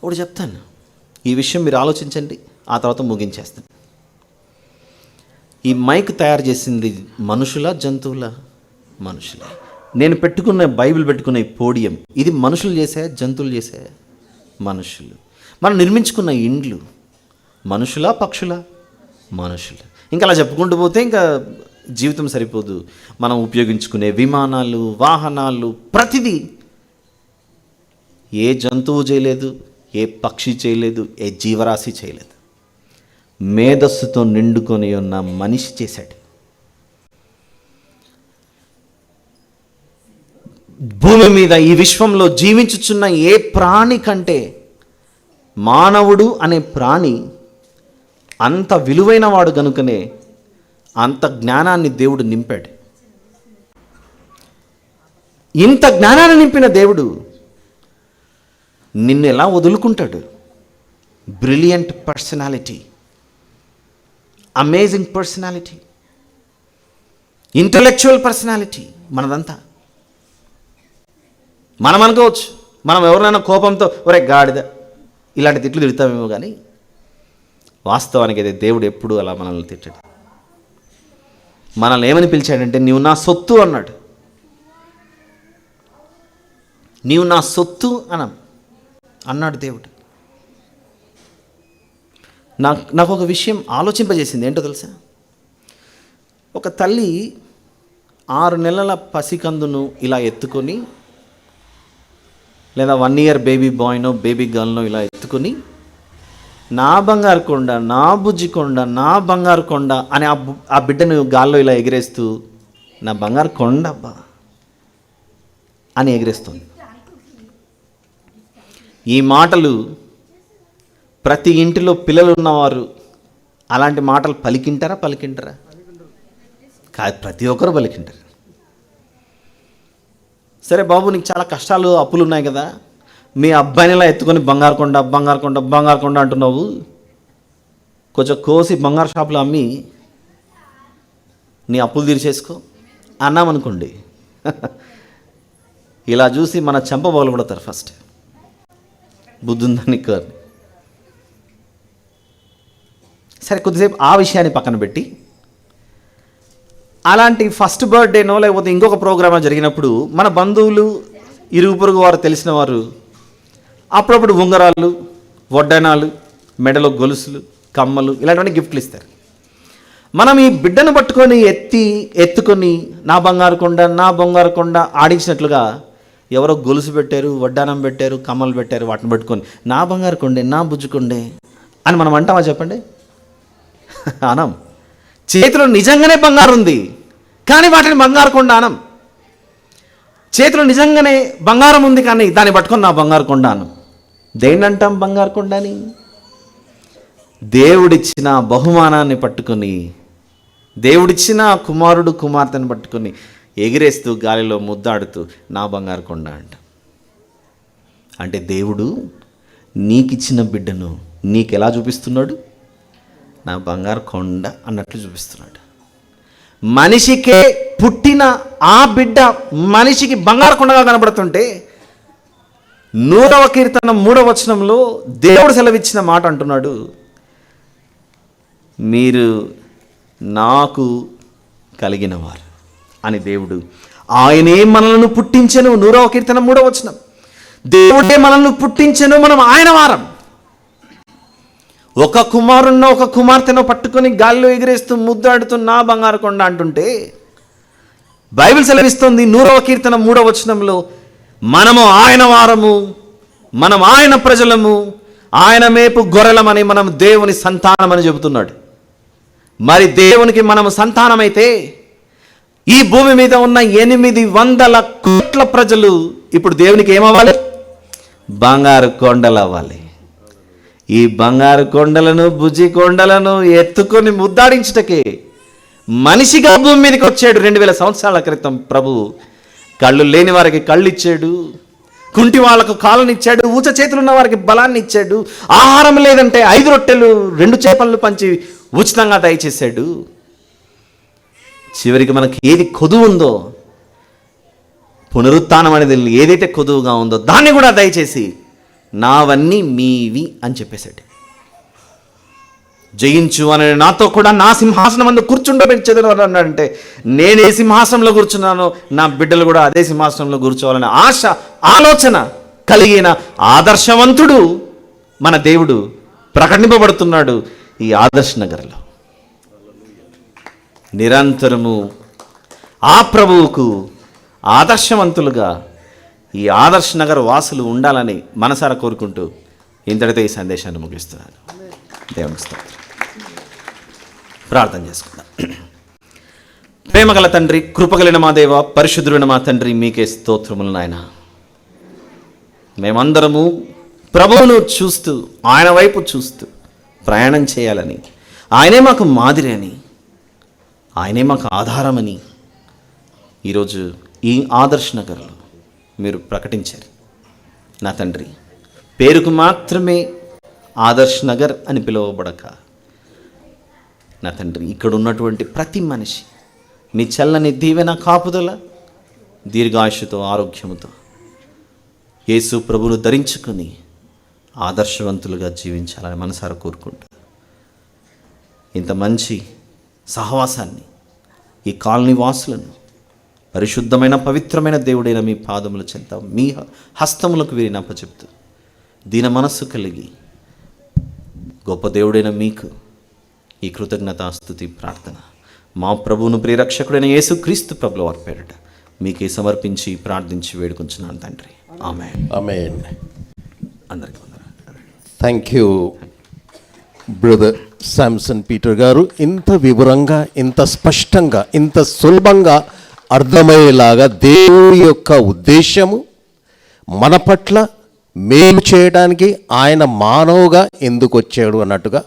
ఒకటి చెప్తాను, ఈ విషయం మీరు ఆలోచించండి, ఆ తర్వాత ముగించేస్తాను. ఈ మైక్ తయారు చేసింది మనుషుల జంతువుల? మనుషులే. నేను పెట్టుకున్న బైబిల్ పెట్టుకున్న ఈ పోడియం, ఇది మనుషులు చేసే జంతువులు చేసే? మనుషులు. మనం నిర్మించుకున్న ఇండ్లు మనుషుల పక్షుల? మనుషులు. ఇంకా అలా చెప్పుకుంటూ పోతే ఇంకా జీవితం సరిపోదు. మనం ఉపయోగించుకునే విమానాలు, వాహనాలు, ప్రతిదీ ఏ జంతువు చేయలేదు, ఏ పక్షి చేయలేదు, ఏ జీవరాశి చేయలేదు. మేధస్సుతో నిండుకొని ఉన్న మనిషి చేశాడు. భూమి మీద ఈ విశ్వంలో జీవించుచున్న ఏ ప్రాణి కంటే మానవుడు అనే ప్రాణి అంత విలువైన వాడు గనుకనే అంత జ్ఞానాన్ని దేవుడు నింపాడు. ఇంత జ్ఞానాన్ని నింపిన దేవుడు నిన్ను ఎలా వదులుకుంటాడు? Brilliant personality, amazing personality, intellectual personality మనదంతా. మనం అనుకోవచ్చు, మనం ఎవరినైనా కోపంతో ఒరే గాడిద ఇలాంటి తిట్లు తిడతామేమో, కానీ వాస్తవానికి అయితే దేవుడు ఎప్పుడూ అలా మనల్ని తిట్టాడు. మనల్ని ఏమని పిలిచాడంటే, నీవు నా సొత్తు అన్నాడు. నీవు నా సొత్తు అన్నాడు దేవుడు. నాకు ఒక విషయం ఆలోచింపజేసింది. ఏంటో తెలుసా? ఒక తల్లి 6 నెలల పసికందును ఇలా ఎత్తుకొని, లేదా 1 year బేబీ బాయ్నో బేబీ గర్ల్నో ఇలా ఎత్తుకొని, నా బంగారు కొండ, నా బుజ్జి కొండ, నా బంగారు కొండ అని ఆ బిడ్డను గాల్లో ఇలా ఎగిరేస్తూ, నా బంగారు కొండ అబ్బా అని ఎగిరేస్తుంది. ఈ మాటలు ప్రతి ఇంటిలో పిల్లలు ఉన్నవారు అలాంటి మాటలు పలికింటారా? కాదు, ప్రతి ఒక్కరు పలికింటారు. సరే బాబు, నీకు చాలా కష్టాలు, అప్పులు ఉన్నాయి కదా, మీ అబ్బాయినిలా ఎత్తుకొని బంగారు కొండ బంగారు కొండ బంగారు కొండ అంటున్నావు, కొంచెం కోసి బంగారు షాపులో అమ్మి నీ అప్పులు తీర్చేసుకో అన్నామనుకోండి, ఇలా చూసి మన చెంప పగలగొడతారు. ఫస్ట్ బుద్ధి ఉందని కాదు. సరే, కొద్దిసేపు ఆ విషయాన్ని పక్కన పెట్టి, అలాంటి ఫస్ట్ బర్త్డేనో లేకపోతే ఇంకొక ప్రోగ్రామో జరిగినప్పుడు మన బంధువులు, ఇరుగు పొరుగు వారు, తెలిసిన వారు అప్పుడప్పుడు ఉంగరాలు, వడ్డానాలు, మెడలో గొలుసులు, కమ్మలు ఇలాంటివన్నీ గిఫ్ట్లు ఇస్తారు. మనం ఈ బిడ్డను పట్టుకొని ఎత్తుకొని నా బంగారు కొండ నా బంగారు కొండ ఆడించినట్లుగా ఎవరో గొలుసు పెట్టారు, వడ్డానం పెట్టారు, కమ్మలు పెట్టారు, వాటిని పట్టుకొని నా బంగారు కొండే, నా బుజ్జుకొండే అని మనం అంటామా? చెప్పండి, అనం. చేతిలో నిజంగానే బంగారు ఉంది, కానీ వాటిని బంగారు కొండ అనం. చేతిలో నిజంగానే బంగారం ఉంది, కానీ దాన్ని పట్టుకొని నా బంగారు కొండ అనం. దేన్ని అంటాం బంగారు కొండ అని? దేవుడిచ్చిన బహుమానాన్ని పట్టుకొని, దేవుడిచ్చిన కుమారుడు కుమార్తెను పట్టుకొని ఎగిరేస్తూ గాలిలో ముద్దాడుతూ నా బంగారు కొండ అంట. అంటే దేవుడు నీకిచ్చిన బిడ్డను నీకెలా చూపిస్తున్నాడు? నా బంగారు కొండ అన్నట్లు చూపిస్తున్నాడు. మనిషికే పుట్టిన ఆ బిడ్డ మనిషికి బంగారు కొండగా కనబడుతుంటే 100వ కీర్తన 3వ వచనంలో దేవుడు సెలవిచ్చిన మాట అంటున్నాడు, మీరు నాకు కలిగిన వారు అని. దేవుడు ఆయనే మనల్ని పుట్టించెను. 100వ కీర్తన 3వ వచనం, దేవుడే మనల్ని పుట్టించెను, మనం ఆయన వారం. ఒక కుమారున్నో ఒక కుమార్తెనో పట్టుకొని గాల్లో ఎగిరేస్తూ ముద్దాడుతూ నా బంగారు కొండ అంటుంటే బైబిల్ సెలవిస్తుంది 100వ కీర్తన 3వ వచనంలో, మనము ఆయన వారము, మనం ఆయన ప్రజలము, ఆయన మేపు గొర్రెలమని, మనం దేవుని సంతానమని చెబుతున్నాడు. మరి దేవునికి మనము సంతానమైతే ఈ భూమి మీద ఉన్న 800 కోట్ల ప్రజలు ఇప్పుడు దేవునికి ఏమవ్వాలి? బంగారు కొండలు అవ్వాలి. ఈ బంగారు కొండలను, బుజ్జి కొండలను ఎత్తుకొని ముద్దాడించుటకే మనిషిగా భూమి మీదకి వచ్చాడు 2000 సంవత్సరాల క్రితం. ప్రభు కళ్ళు లేని వారికి కళ్ళు ఇచ్చాడు, కుంటి వాళ్ళకు కాళ్ళనిచ్చాడు, ఊచ చేతులు ఉన్న వారికి బలాన్ని ఇచ్చాడు, ఆహారం లేదంటే 5 రొట్టెలు 2 చేపలను పంచి ఉచితంగా దయచేశాడు. చివరికి మనకి ఏది కొదువు ఉందో, పునరుత్థానం అనేది ఏదైతే కొదువుగా ఉందో దాన్ని కూడా దయచేసి నావన్నీ మీవి అని చెప్పేశాడు. జయించు అని నాతో కూడా నా సింహాసనం అందు కూర్చుండబెట్టేదని అన్నాడంటే, నేను ఏ సింహాసనంలో కూర్చున్నానో నా బిడ్డలు కూడా అదే సింహాసనంలో కూర్చోవాలనే ఆశ, ఆలోచన కలిగిన ఆదర్శవంతుడు మన దేవుడు ప్రకటింపబడుతున్నాడు ఈ ఆదర్శ నగర్లో. నిరంతరము ఆ ప్రభువుకు ఆదర్శవంతులుగా ఈ ఆదర్శ నగర్ వాసులు ఉండాలని మనసారా కోరుకుంటూ ఇంతటితో ఈ సందేశాన్ని ముగిస్తున్నాను. దేవునికి స్తోత్రం. ప్రార్థన చేసుకుందాం. ప్రేమగల తండ్రి, కృపగలిన మా దేవ, పరిశుద్ధుడైన మా తండ్రి, మీకే స్తోత్రములు నాయన. మేమందరము ప్రభువును చూస్తూ, ఆయన వైపు చూస్తూ ప్రయాణం చేయాలని, ఆయనే మాకు మాదిరి అని, ఆయనే మాకు ఆధారమని ఈరోజు ఈ ఆదర్శ నగర్లో మీరు ప్రకటించారు. నా తండ్రి, పేరుకు మాత్రమే ఆదర్శ్ నగర్ అని పిలువబడక, నా తండ్రి, ఇక్కడ ఉన్నటువంటి ప్రతి మనిషి మీ చల్లని దీవెన, కాపుదల, దీర్ఘాయుషుతో, ఆరోగ్యముతో యేసు ప్రభువును ధరించుకొని ఆదర్శవంతులుగా జీవించాలని మనసారా కోరుకుంటూ, ఇంత మంచి సహవాసాన్ని ఈ కాలనీ వాసులను పరిశుద్ధమైన పవిత్రమైన దేవుడైన మీ పాదముల చెంత, మీ హస్తములకు వీరిని అప్పచెప్తూ, దీన మనస్సు కలిగి గొప్ప దేవుడైన మీకు ఈ కృతజ్ఞతాస్తుతి ప్రార్థన మా ప్రభువును ప్రియరక్షకుడైన యేసుక్రీస్తు ప్రభుల వారి పేరిట మీకే సమర్పించి ప్రార్థించి వేడుకొంచున్నాను తండ్రి. ఆమేన్. ఆమేన్. అందరికీ thank you brother Samson Peter గారు. ఇంత వివరంగా, ఇంత స్పష్టంగా, ఇంత సులభంగా అర్థమయ్యేలాగా దేవుడి యొక్క ఉద్దేశము మన పట్ల మేలు చేయడానికి ఆయన మానవుగా ఎందుకు వచ్చాడు అన్నట్టుగా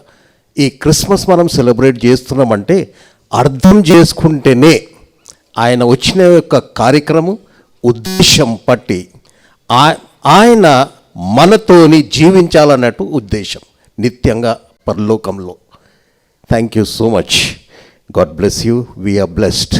ఈ క్రిస్మస్ మనం సెలబ్రేట్ చేస్తున్నామంటే అర్థం చేసుకుంటేనే ఆయన వచ్చిన యొక్క కార్యక్రమం ఉద్దేశం పట్టి ఆయన మనతోని జీవించాలన్నట్టు ఉద్దేశం నిత్యంగా పరలోకంలో. Thank you so much. God bless you. We are blessed.